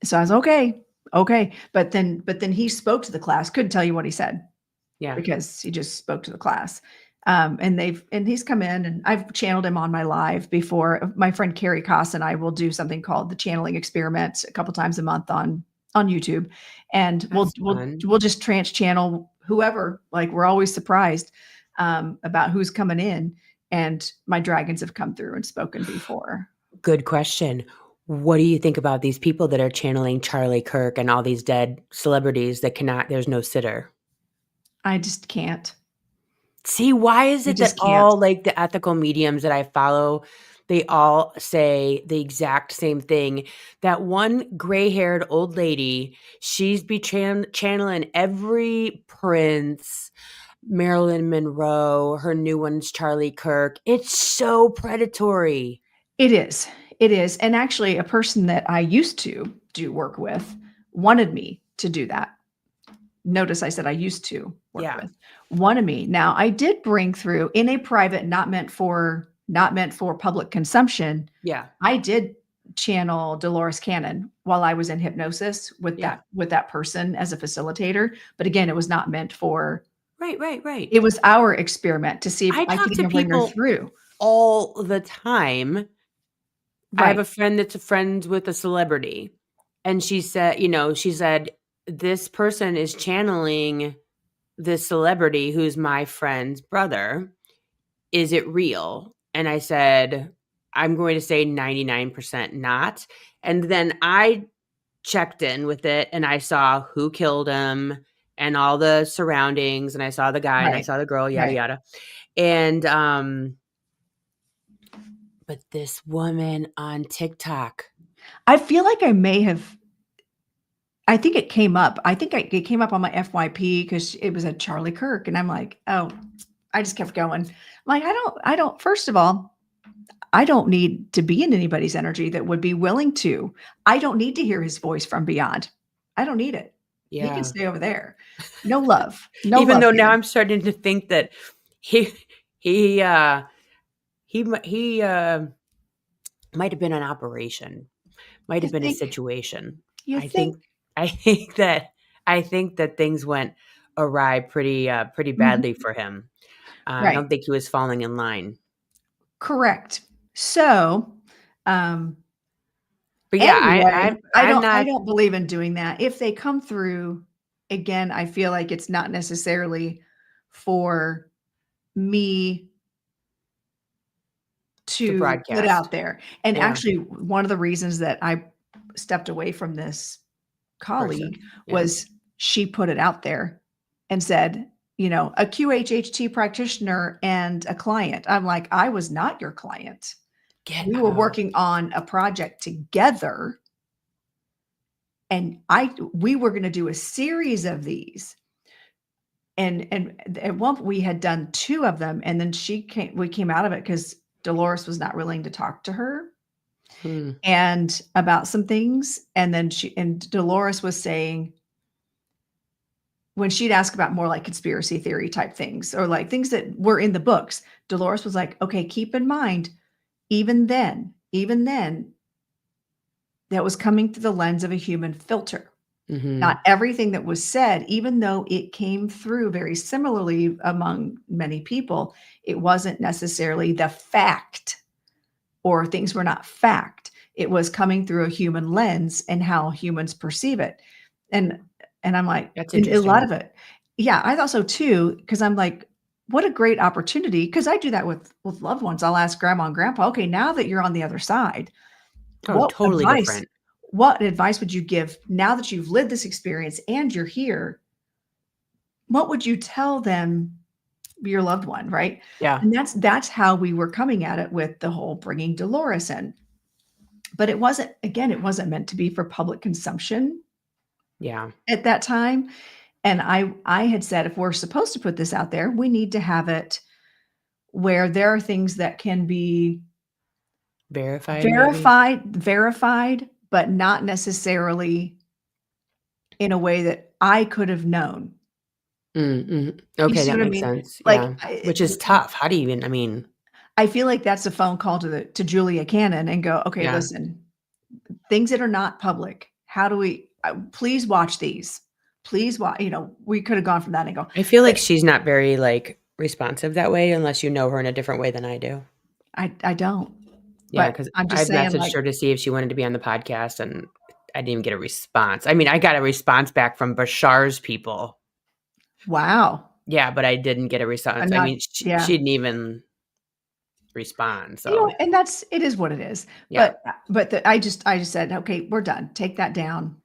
so I was okay. But then he spoke to the class, couldn't tell you what he said Yeah. because he just spoke to the class. And he's come in, and I've channeled him on my live before. My friend Carrie Koss and I will do something called the channeling experiment a couple times a month on YouTube. And That's fun. we'll just trance channel whoever. Like, we're always surprised about who's coming in. And my dragons have come through and spoken before. Good question. What do you think about these people that are channeling Charlie Kirk and all these dead celebrities that cannot, there's no sitter? I just can't. See, why is I it that just can't. all like the ethical mediums that I follow, they all say the exact same thing? That one gray-haired old lady, she's be channeling every prince, Marilyn Monroe, her new one's Charlie Kirk. It's so predatory. It is. It is. And actually, a person that I used to do work with wanted me to do that. Notice I said I used to work with. Wanted me. Now, I did bring through in a private, not meant for public consumption. Yeah. I did channel Dolores Cannon while I was in hypnosis with that person as a facilitator. But again, it was not meant for. Right. It was our experiment to see if I I talk could to even bring her people through. all the time. I have Right. a friend that's a friend with a celebrity, and she said, this person is channeling this celebrity who's my friend's brother. Is it real? And I said, I'm going to say 99% not. And then I checked in with it, and I saw who killed him and all the surroundings, and I saw the guy and I Right. saw the girl, yada, Right. yada. And, but this woman on TikTok, I feel like I think it came up. It came up on my FYP because it was a Charlie Kirk. And I'm like, oh, I just kept going. I'm like, first of all, I don't need to be in anybody's energy that would be willing to. I don't need to hear his voice from beyond. I don't need it. He can stay over there. No love. No even love though here. now I'm starting to think that he might have been an operation, might have been a situation. You I think? think that things went awry pretty badly for him. I Right. don't think he was falling in line. Correct. So, But yeah, anyway, I'm I not. don't believe in doing that. If they come through, again, I feel like it's not necessarily for me to put broadcast. out there. And Yeah. actually, one of the reasons that I stepped away from this colleague Person. Yeah. was she put it out there and said, a QHHT practitioner and a client. I'm like, I was not your client. Get We were out. working on a project together, and we were going to do a series of these. And at one point we had done 2 of them, and then we came out of it because Dolores was not willing to talk to her and about some things. And then Dolores was saying, when she'd ask about more like conspiracy theory type things or like things that were in the books, Dolores was like, okay, keep in mind, even then, that was coming through the lens of a human filter. Not everything that was said, even though it came through very similarly among many people, it wasn't necessarily the fact, or things were not fact. It was coming through a human lens and how humans perceive it. And I'm like, That's and a lot interesting. of it. Yeah, I thought so too, because I'm like, what a great opportunity. Because I do that with loved ones. I'll ask grandma and grandpa, okay, now that you're on the other side, Oh, totally different. what advice would you give now that you've lived this experience and you're here? What would you tell them, your loved one, right? Yeah. And that's how we were coming at it with the whole bringing Dolores in. But it wasn't meant to be for public consumption Yeah. at that time. And I had said, if we're supposed to put this out there, we need to have it where there are things that can be Verified, maybe. verified, but not necessarily in a way that I could have known. You Okay, see that what I makes mean? sense. Like, Yeah. Which is tough. How do you even, I mean, I feel like that's a phone call to Julia Cannon and go, okay, yeah. listen, things that are not public. How do we? Please watch these. Please watch. We could have gone from that and go, I feel but like she's not very like responsive that way unless you know her in a different way than I do. I don't. Yeah, But because I'm just I've saying, messaged like, her to see if she wanted to be on the podcast, and I didn't even get a response. I mean, I got a response back from Bashar's people. wow. Yeah, but I didn't get a I'm response. I not. mean, Yeah. she didn't even respond. So And it is what it is. yeah, I just said, okay, we're done. Take that down.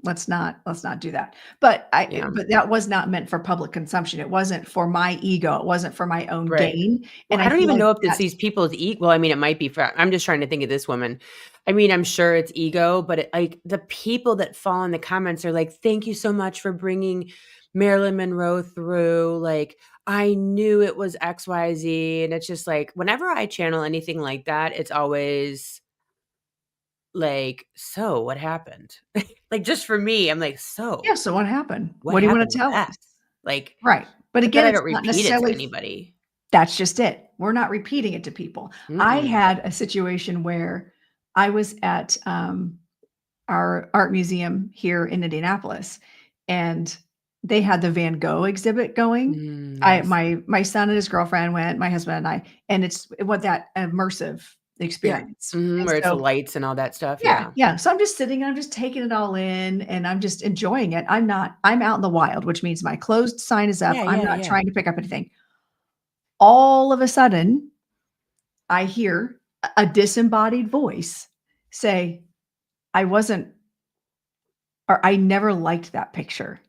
Let's not do that. But yeah, that was not meant for public consumption. It wasn't for my ego. It wasn't for my own right. gain. Well, And I I don't feel even like know if it's that's these people's well, I mean, it might be for I'm just trying to think of this woman. I mean, I'm sure it's ego, but like the people that fall in the comments are like, "Thank you so much for bringing Marilyn Monroe through. Like, I knew it was XYZ." And it's just like whenever I channel anything like that, it's always like, "So, what happened?" Like just for me, I'm like, yeah. "So, So what happened? what What do you want happened to with tell that?" us? Like, Right. But but then again, I it's don't not repeat it to necessarily anybody. that's just it. We're not repeating it to people. I Mm-mm. had a situation where I was at our art museum here in Indianapolis, and they had the Van Gogh exhibit going. Nice. My son and his girlfriend went, my husband and I, and it's what that immersive Yeah. experience. Mhm, And where it's the so lights and all that stuff, yeah, yeah. yeah. So I'm just sitting, I'm just taking it all in, and I'm just enjoying it. I'm out in the wild, which means my closed sign is up. Yeah, I'm yeah, not yeah. trying to pick up anything. All of a sudden, I hear a disembodied voice say, I wasn't, or I never liked that picture.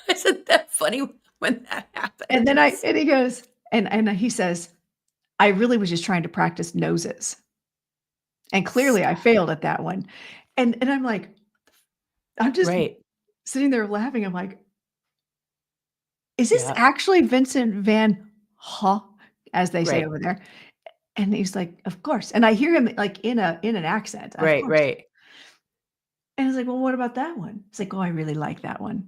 Isn't that funny when that And then happens? he goes, and he says, I really was just trying to practice noses. And clearly I Stop. failed at that one. And I'm like, I'm just Right. sitting there laughing. I'm like, is this Yeah. actually Vincent Van Gogh, as they say Right. over there? And he's like, of course. And I hear him like in an accent, of Right, course. right. And I was like, well, what about that one? It's like, oh, I really like that one.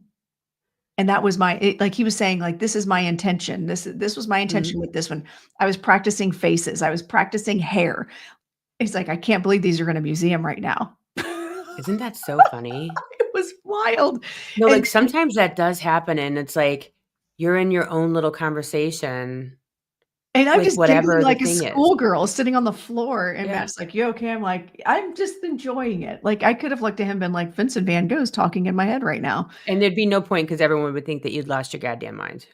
And that was like he was saying, like, this is my intention. This was my Mhm. intention with this one. I was practicing faces. I was practicing hair. He's like, I can't believe these are in a museum right now. Isn't that so funny? It was wild. No, like, And sometimes that does happen, and it's like, you're in your own little conversation I'm with just giggling whatever the like a thing is. schoolgirl sitting on the floor, and Yeah. Matt's like, "You okay?" I'm like, "I'm just enjoying it." Like, I could have looked at him and been like, "Vincent Van Gogh's talking in my head right now." And there'd be no point because everyone would think that you'd lost your goddamn mind.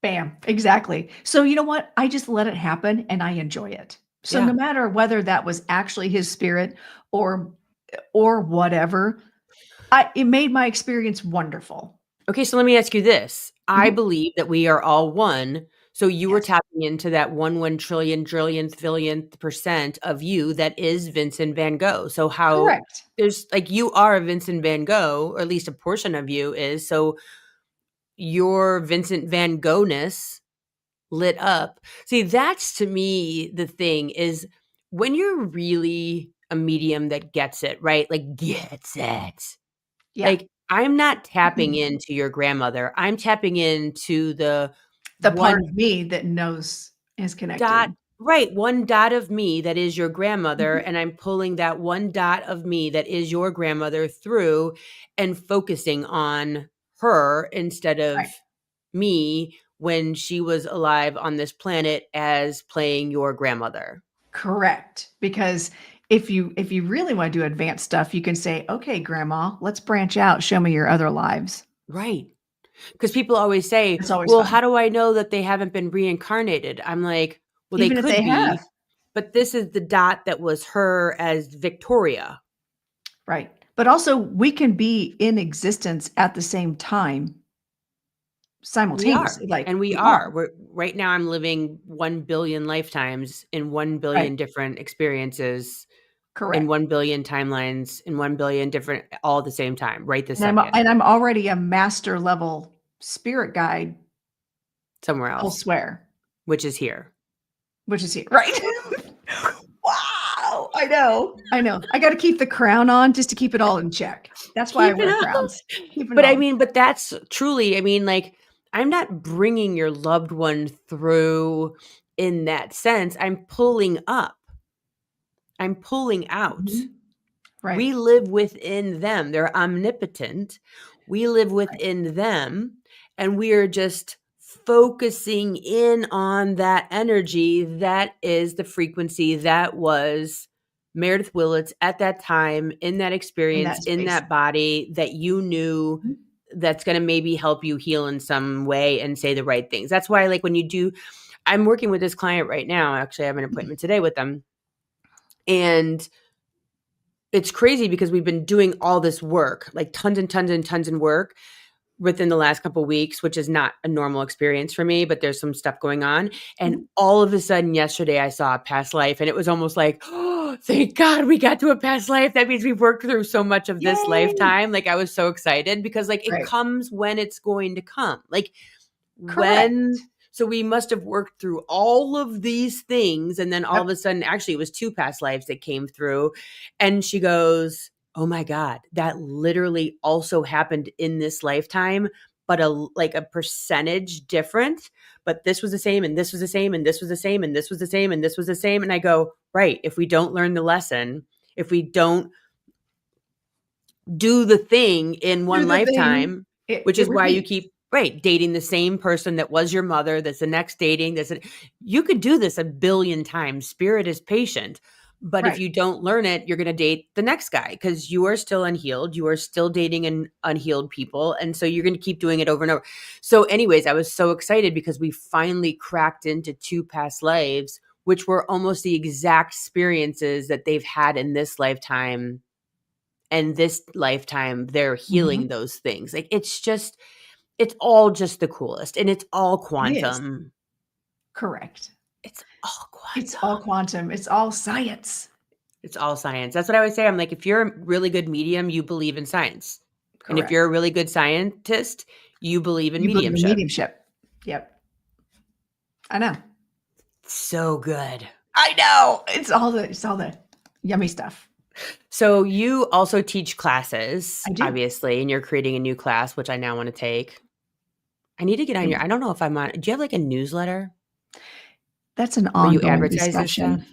Bam, exactly. So, you know what? I just let it happen and I enjoy it. So, no Yeah. matter whether that was actually his spirit or whatever, it made my experience wonderful. Okay, so let me ask you this. I Mhm. believe that we are all one. So you were Yes. tapping into that 1 trillion, trillionth, billionth percent of you that is Vincent Van Gogh. So how Correct. there's like you are a Vincent Van Gogh, or at least a portion of you is. So your Vincent Van Goghness lit up. See, that's to me the thing is when you're really a medium that gets it, right? Like gets it. Yeah. Like, I'm not tapping into your grandmother. I'm tapping into the The part 1 of me that knows is dot connected. right, 1 dot of me that is your grandmother, Mhm. and I'm pulling that 1 dot of me that is your grandmother through and focusing on her instead of Right. me when she was alive on this planet as playing your grandmother. Correct. Because if you really wanna do advanced stuff, you can say, "Okay, grandma, let's branch out. Show me your other lives." Right. Because people always say, It's always "Well, fun. how do I know that they haven't been reincarnated?" I'm like, "Well, they Even if they could have. be, but this is the dot that was her as Victoria." Right. But also, we can be in existence at the same time We are, simultaneously, like, and we we are. are. We're right now I'm living 1 billion lifetimes in Right. 1 billion different experiences, in Correct. 1 billion timelines, in 1 billion different all at the same time, right this And I'm second, and I'm already a master level spirit guide somewhere else, elsewhere, which is here. which is here. Right. Wow. I know. I know. I gotta keep the crown on just to keep it all in check. That's why I Keep it wear up. crowns. Keeping it But I all in mean, check. but that's truly, I mean, like, I'm not bringing your loved one through in that sense. I'm pulling up. I'm pulling out. Mhm. Right. We live within them. They're omnipotent. We live Right. within them, and we are just focusing in on that energy that is the frequency that was Meredith Willits at that time, in that In experience, that in space. that body that you knew Mhm. that's going to maybe help you heal in some way and say the right things. That's why, like, when you do, I'm working with this client right now. Actually, I have an appointment today with them. And it's crazy because we've been doing all this work, like tons and tons and tons of work within the last couple of weeks, which is not a normal experience for me, but there's some stuff going on. And Mhm. all of a sudden yesterday I saw a past life and it was almost like, oh, thank God we got to a past life. That means we've worked through so much of this Yay! lifetime. Like I was so excited because like it Right. comes when it's going to come. Like when Correct. so we must have worked through all of these things and then all of Yep. a sudden actually it was 2 past lives that came through and she goes, "Oh my god, that literally also happened in this lifetime, but a percentage different, but this was the same and this was the same and this was the same and this was the same and this was the same." And I go, "Right, if we don't learn the lesson, if we don't do the thing in Do one the thing. lifetime," It which it is why you repeats. keep right, dating the same person that was your mother, that's the next dating, you could do this a billion times. Spirit is patient. But if Right. you don't learn it, you're going to date the next guy because you are still unhealed. You are still dating unhealed people. And so you're going to keep doing it over and over. So, anyways, I was so excited because we finally cracked into 2 past lives, which were almost the exact experiences that they've had in this lifetime and this lifetime they're healing Mhm. those things. Like it's all just the coolest and it's all It is. quantum. Correct. It's all It's all quantum. quantum. It's all science. It's all science. That's what I would say. I'm like, if you're a really good medium, you believe in science. And if you're a Correct. really good scientist, you believe in You believe in mediumship. mediumship. Yep. I know. So good. I know. It's all the yummy stuff. So you also teach classes, I do. obviously, and you're creating a new class, which I now want to take. I need to get on And your, I don't know if I'm on, do you have like a newsletter that's an where you ongoing advertise this stuff? discussion.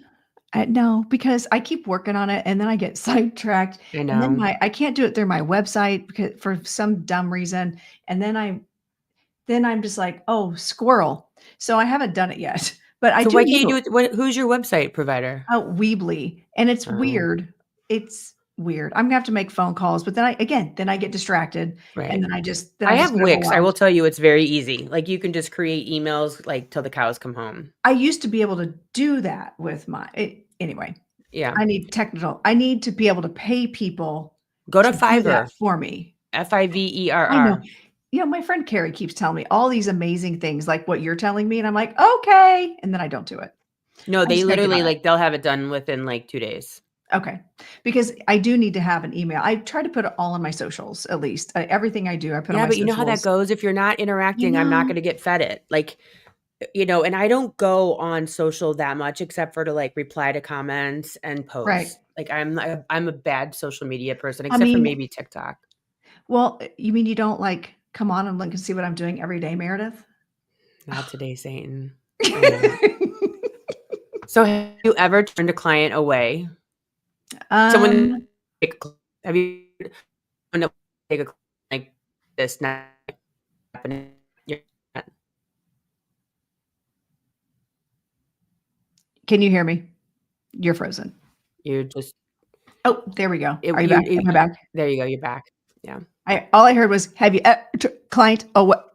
No, because I keep working on it and then I get sidetracked I and then know. I can't do it through my website because for some dumb reason. And then I'm just like, oh, squirrel. So I haven't done it yet. But I So do why can't need you a do it? Who's your website provider? Weebly. And it's Oh, weird. It's weird. I'm gonna have to make phone calls, but then I get distracted and right. then I I just have get Wix. I will overwhelmed. tell you it's very easy. Like you can just create emails like till the cows come home. I used to be able to do that with anyway. Yeah. I need to be able to pay people Go to to do that Fiverr. for me. I know. Fiverr. my friend Carrie keeps telling me all these amazing things like what you're telling me. And I'm like, okay. And then I don't do it. No, I they just gotta get literally on it. like they'll have it done within like 2 days. Okay. Because I do need to have an email. I try to put it all on my socials, at least. Everything I do, I put on Yeah, my but you know how that socials. goes? If you're not You interacting, I'm not know? gonna get fed it. Like, and I don't go on social that much except for to like reply to comments and Right. posts. Like I'm a bad social media person I except for mean, maybe TikTok. well, you mean you don't like come on and look and see what I'm doing every day, Meredith? Not today, Satan. I know. So have you ever turned a client away? Someone Um, have you someone take a client like this not happening? can you hear me? You're frozen. You just Oh, there we go. it, Are you you, back? Am I it, back? there you go. You're back. Yeah. All I heard was, have you client? Oh, what?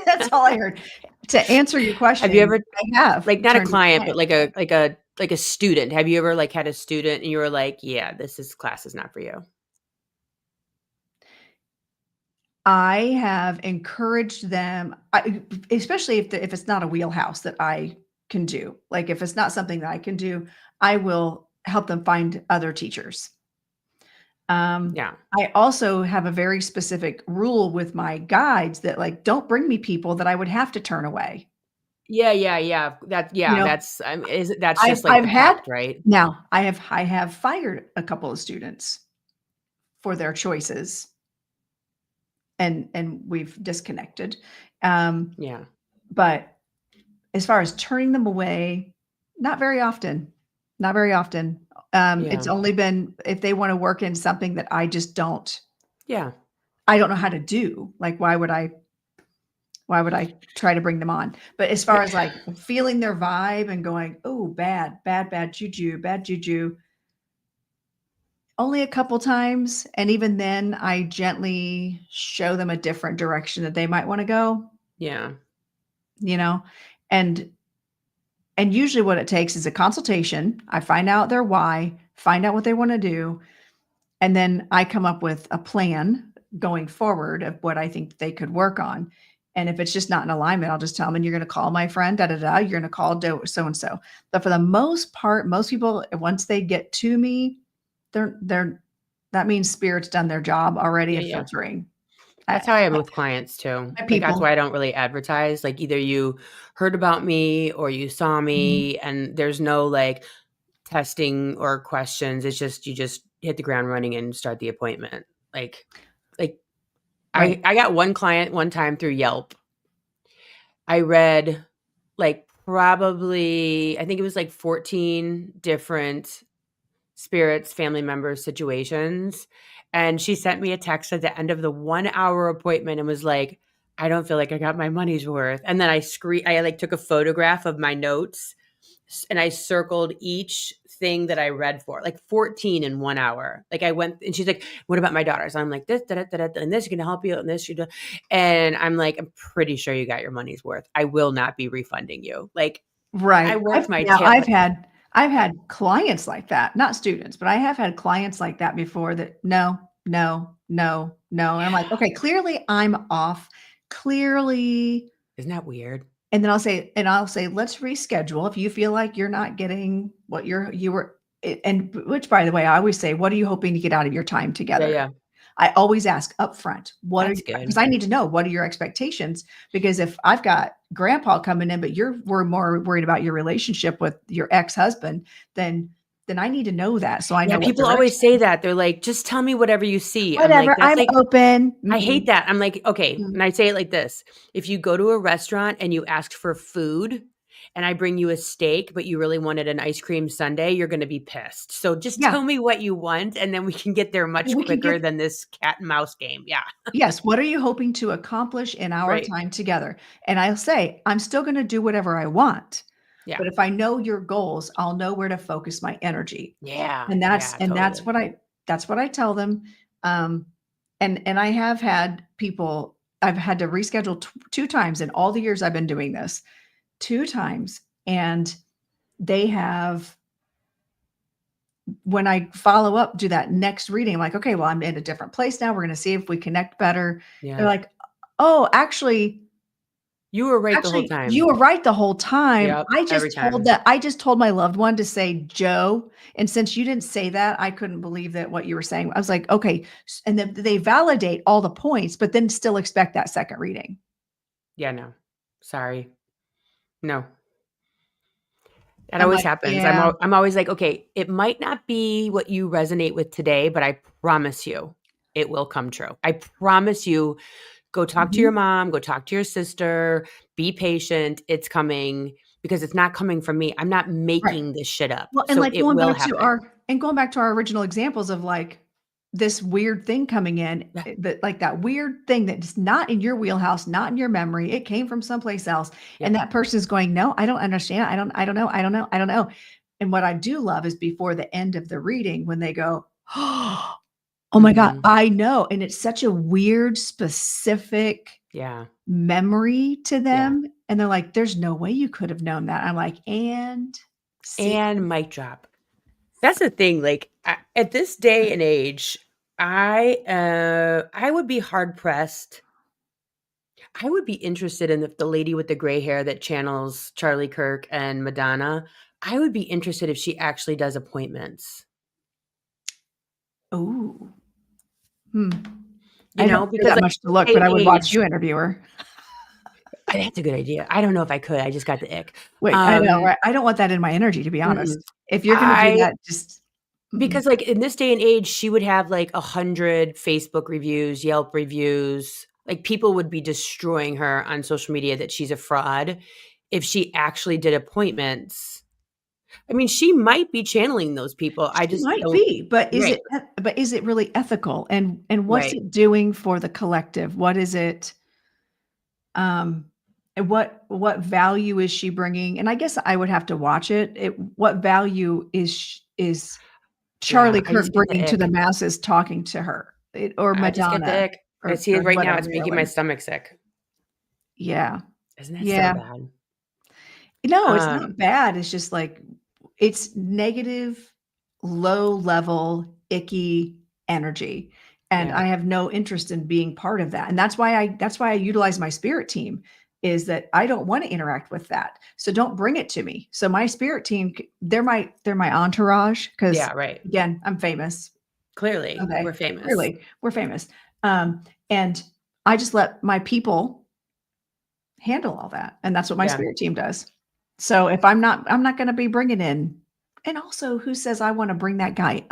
That's all I heard. To answer your Have you question, ever I have like not a turned a client, but client away. like a student? Have you ever like had a student and you were like, yeah, this class is not for you? I have encouraged them, especially if it's not a wheelhouse that I can do. Like if it's not something that I can do, I will help them find other teachers. Yeah. I also have a very specific rule with my guides that like don't bring me people that I would have to turn away. Yeah. You know, That's just like I've the had pact, right? now I have fired a couple of students for their choices and we've disconnected. Um, Yeah. but as far as turning them away, not very often. Not very often. It's Yeah. only been if they wanna work in something that Yeah. I don't know how to do. Like, why would I try to bring them on? But as far as, like, feeling their vibe and going, "Oh, bad juju," only a couple times, and even then, I gently show them a different direction that they might wanna go, Yeah. you know? And usually what it takes is a consultation. I find out their why, find out what they wanna do, and then I come up with a plan going forward of what I think they could work on. And if it's just not in alignment, I'll just tell them, "And you're gonna call my friend, da, da, da, you're gonna call so and so." But for the most part, most people, once they get to me, they're that means spirit's done their job already of Yeah. filtering. That's I how I am with clients too. my Like that's people. why I don't really advertise. Like either you heard about me or you saw Mhm. me and there's no like testing or questions. It's just you just hit the ground running and start the appointment. Like Right. I got one client one time through Yelp. I read like probably I think it was like 14 different spirits, family members, situations. And she sent me a text at the end of the 1 hour appointment and was like, I don't feel like I got my money's worth. And then I like took a photograph of my notes and I circled each thing that I read for, like 14 in 1 hour. Like I went and she's like, what about my daughters? I'm like, this, da, da, da, da, and this is going to help you. And this, you do. And I'm like, I'm pretty sure you got your money's worth. I will not be refunding you. Like I Right. worked my Now tail. Like, I've had clients like that, not students, but I have had clients like that before that, "No, no, no, no," and I'm like, yeah. "Okay, clearly I'm off. Clearly." Isn't that weird? And then I'll say, "Let's reschedule if you feel like you're not getting what you were." And which, by the way, I always say, "What are you hoping to get out of your time Yeah. together?" Yeah. I always ask upfront, what are That's you, because good. I need to know what are your expectations? Because if I've got grandpa coming in, but we're more worried about your relationship with your ex-husband, then I need to know that so I Yeah, know what people always direction. say that. They're like, "Just tell me whatever you see." I'm like, Whatever, "That's I'm like." open. I hate Mm-mm. that. I'm like, "Okay," Mm. and I say it like this, if you go to a restaurant and you ask for food and I bring you a steak, but you really wanted an ice cream sundae, you're gonna be pissed. So just Yeah, tell me what you want, and then we can get there much we can quicker get than this cat and mouse game. Yeah. yes, what are you hoping to accomplish in our Right. time together? And I'll say, I'm still gonna do whatever I want, Yeah. but if I know your goals, I'll know where to focus my energy. Yeah. And Yeah, totally. that's what I tell them. Um, and I have had people I've had to reschedule 2 times in all the years I've been doing this, 2 times, and they have when I follow up, do that next reading, I'm like, okay, well, I'm in a different place now. We're going to see if we connect better. Yeah. They're like, oh, actually, you were right the whole time. You were right the whole time. Yep, I just told my loved one to say Joe. And since you didn't say that, I couldn't believe that what you were saying. I was like, okay. And then they validate all the points, but then still expect that second reading. Yeah, no. Sorry. No. That always happens. Yeah. I'm always like, okay, it might not be what you resonate with today, but I promise you it will come true. I promise you, go talk to your mom, go talk to your sister, be patient. It's coming, because it's not coming from me. I'm not making this shit up. Well, and so like going back to our original examples of like this weird thing coming in, that weird thing that's not in your wheelhouse, not in your memory. It came from someplace else. Yep. And that person is going, no, I don't understand. I don't know. And what I do love is before the end of the reading, when they go, oh my God, I know. And it's such a weird, specific memory to them. Yeah. And they're like, there's no way you could have known that. I'm like, and mic drop. That's the thing. Like at this day and age, I would be hard pressed. I would be interested in the lady with the gray hair that channels Charlie Kirk and Madonna. I would be interested if she actually does appointments. Oh, you know, because that much to look, but I would watch you interview her. That's a good idea. I don't know if I could. I just got the ick. Wait, I know, right? I don't want that in my energy, to be honest. If you're going to do that, just because like in this day and age, she would have like 100 Facebook reviews, Yelp reviews. Like people would be destroying her on social media that she's a fraud. If she actually did appointments, I mean, she might be channeling those people. I just might be, but is it really ethical? And what's it doing for the collective? What is it? And what value is she bringing? And I guess I would have to watch it. What value is Charlie Kirk bringing to the masses talking to her? Or Madonna? I just get the ick. I see it right now. It's making my stomach sick. Yeah. Isn't that so bad? No, it's not bad. It's just like, it's negative, low level, icky energy. And I have no interest in being part of that. And that's why I utilize my spirit team, is that I don't want to interact with that. So don't bring it to me. So my spirit team, they're my entourage. Cause again, I'm famous. Clearly we're famous. We're famous. And I just let my people handle all that. And that's what my spirit team does. So if I'm not going to be bringing in, and also who says I want to bring that guy?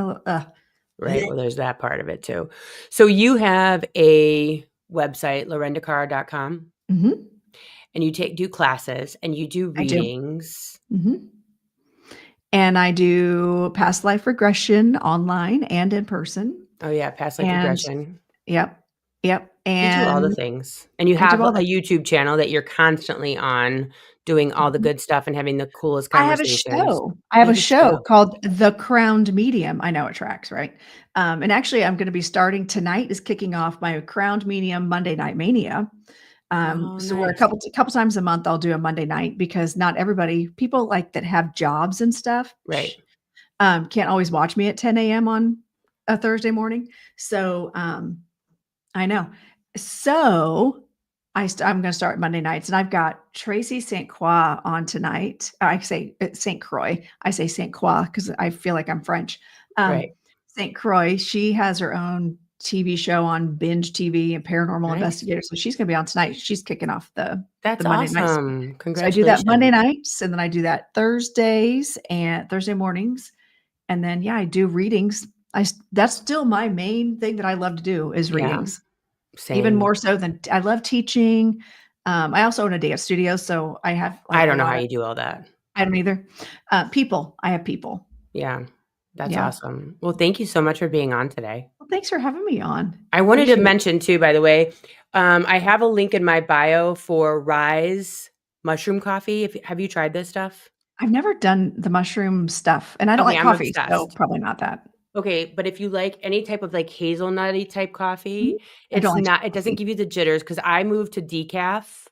Right. Well, there's that part of it too. So you have a website, lorendacarr.com, and you do classes and you do readings. And I do past life regression online and in person. Oh yeah. Past life regression. Yep. And you do all the things. And you have a YouTube channel that you're constantly on, doing all the good stuff and having the coolest conversations. I have a show called The Crowned Medium. I know it tracks, right? And actually, I'm going to be starting tonight, is kicking off my Crowned Medium Monday Night Mania. So we're a couple times a month, I'll do a Monday night, because not everybody, people like that have jobs and stuff, can't always watch me at 10 a.m. on a Thursday morning. So I know. So I'm going to start Monday nights, and I've got Tracy St. Croix on tonight. I say St. Croix. I say St. Croix because I feel like I'm French. St. Croix, she has her own TV show on Binge TV and Paranormal Investigator. So she's going to be on tonight. She's kicking off the Monday nights. Congratulations. So I do that Monday nights, and then I do that Thursdays and Thursday mornings. And then, I do readings. That's still my main thing that I love to do, is readings. Same. Even more so than I love teaching. I also own a dance studio, so I have. I don't know how you do all that. I don't either. I have people. Yeah, that's awesome. Well, thank you so much for being on today. Well, thanks for having me on. I wanted to mention too, by the way, I have a link in my bio for Rise mushroom coffee. Have you tried this stuff? I've never done the mushroom stuff, and I don't like coffee, so probably not that. Okay, but if you like any type of like hazelnutty type coffee, it doesn't give you the jitters, because I moved to decaf,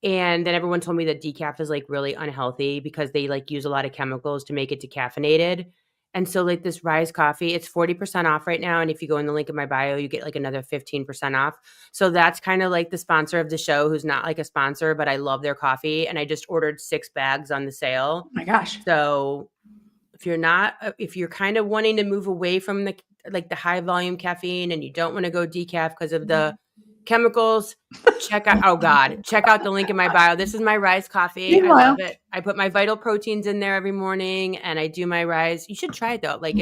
and then everyone told me that decaf is like really unhealthy because they like use a lot of chemicals to make it decaffeinated. And so like this Rise coffee, it's 40% off right now. And if you go in the link in my bio, you get like another 15% off. So that's kind of like the sponsor of the show, who's not like a sponsor, but I love their coffee. And I just ordered 6 bags on the sale. Oh my gosh. So if you're kind of wanting to move away from the high volume caffeine and you don't want to go decaf because of the chemicals, check out the link in my bio. This is my Rise coffee. Meanwhile, I love it. I put my vital proteins in there every morning and I do my Rise. You should try it though. Like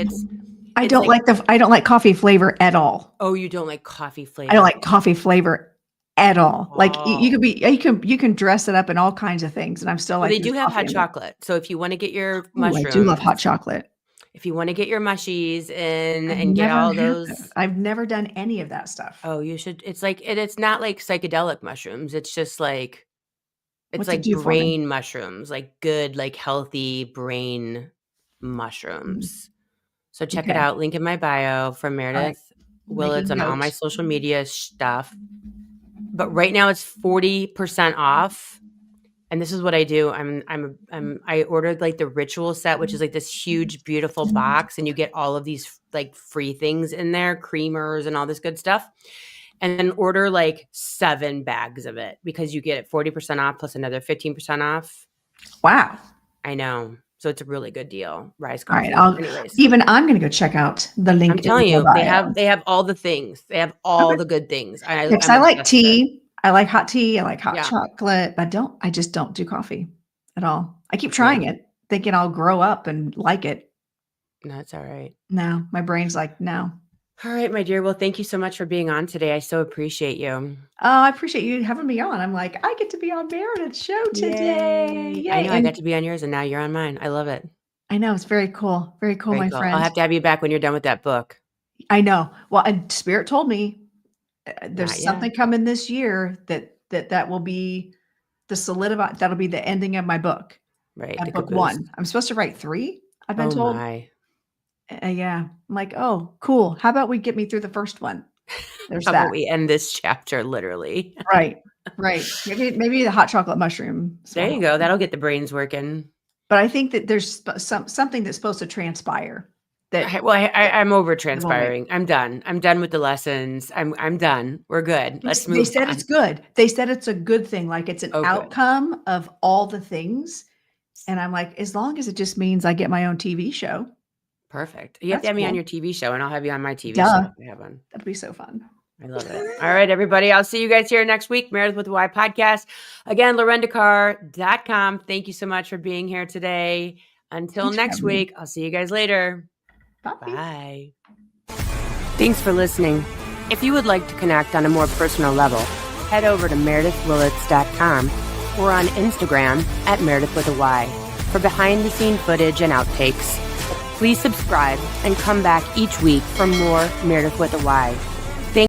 I don't like coffee flavor at all. Oh, you don't like coffee flavor? I don't like coffee flavor at all. Like you can dress it up in all kinds of things, and I'm still like. They do have hot chocolate, so if you want to get your mushrooms, I do love hot chocolate. If you want to get your mushies in and get all those, I've never done any of that stuff. Oh, you should. It's like it's not like psychedelic mushrooms. It's just like brain mushrooms, like good, like healthy brain mushrooms. So check it out. Link in my bio from Meredith Willits on all my social media stuff. But right now it's 40% off. And this is what I do. I ordered like the ritual set, which is like this huge, beautiful box. And you get all of these like free things in there, creamers and all this good stuff. And then order like 7 bags of it because you get it 40% off plus another 15% off. Wow. I know. So it's a really good deal. Rise coffee. All right. I'm going to go check out the link. I'm telling you, they have all the things. They have all the good things. I like tea. I like hot tea. I like hot chocolate. But I just don't do coffee at all. I keep trying it, thinking I'll grow up and like it. No, it's all right. No, my brain's like, no. All right, my dear. Well, thank you so much for being on today. I so appreciate you. Oh, I appreciate you having me on. I'm like, I get to be on Meredith's show today. Yay. I know. I got to be on yours and now you're on mine. I love it. I know. It's very cool. Very cool, my friend. I'll have to have you back when you're done with that book. I know. Well, and Spirit told me there's something coming this year that will be the solidify. That'll be the ending of my book. Right. Book 1. I'm supposed to write 3. I've been told. My. Yeah. I'm like, oh, cool. How about we get me through the first one? There's How about we end this chapter literally? Right. Maybe the hot chocolate mushroom. There you go. That'll get the brains working. But I think that there's something that's supposed to transpire. I'm over transpiring. I'm done. I'm done with the lessons. I'm done. We're good. Let's move on. They said it's good. They said it's a good thing. Like it's an outcome of all the things. And I'm like, as long as it just means I get my own TV show. Perfect. You have to have me on your TV show and I'll have you on my TV show. That'd be so fun. I love it. All right, everybody. I'll see you guys here next week. Meredith with the Y podcast. Again, LorendaCarr.com. Thank you so much for being here today. Until next week, I'll see you guys later. Bye. Thanks for listening. If you would like to connect on a more personal level, head over to meredithwillits.com or on Instagram at Meredith with a Y for behind-the-scene footage and outtakes. Please subscribe and come back each week for more Meredith with a Y.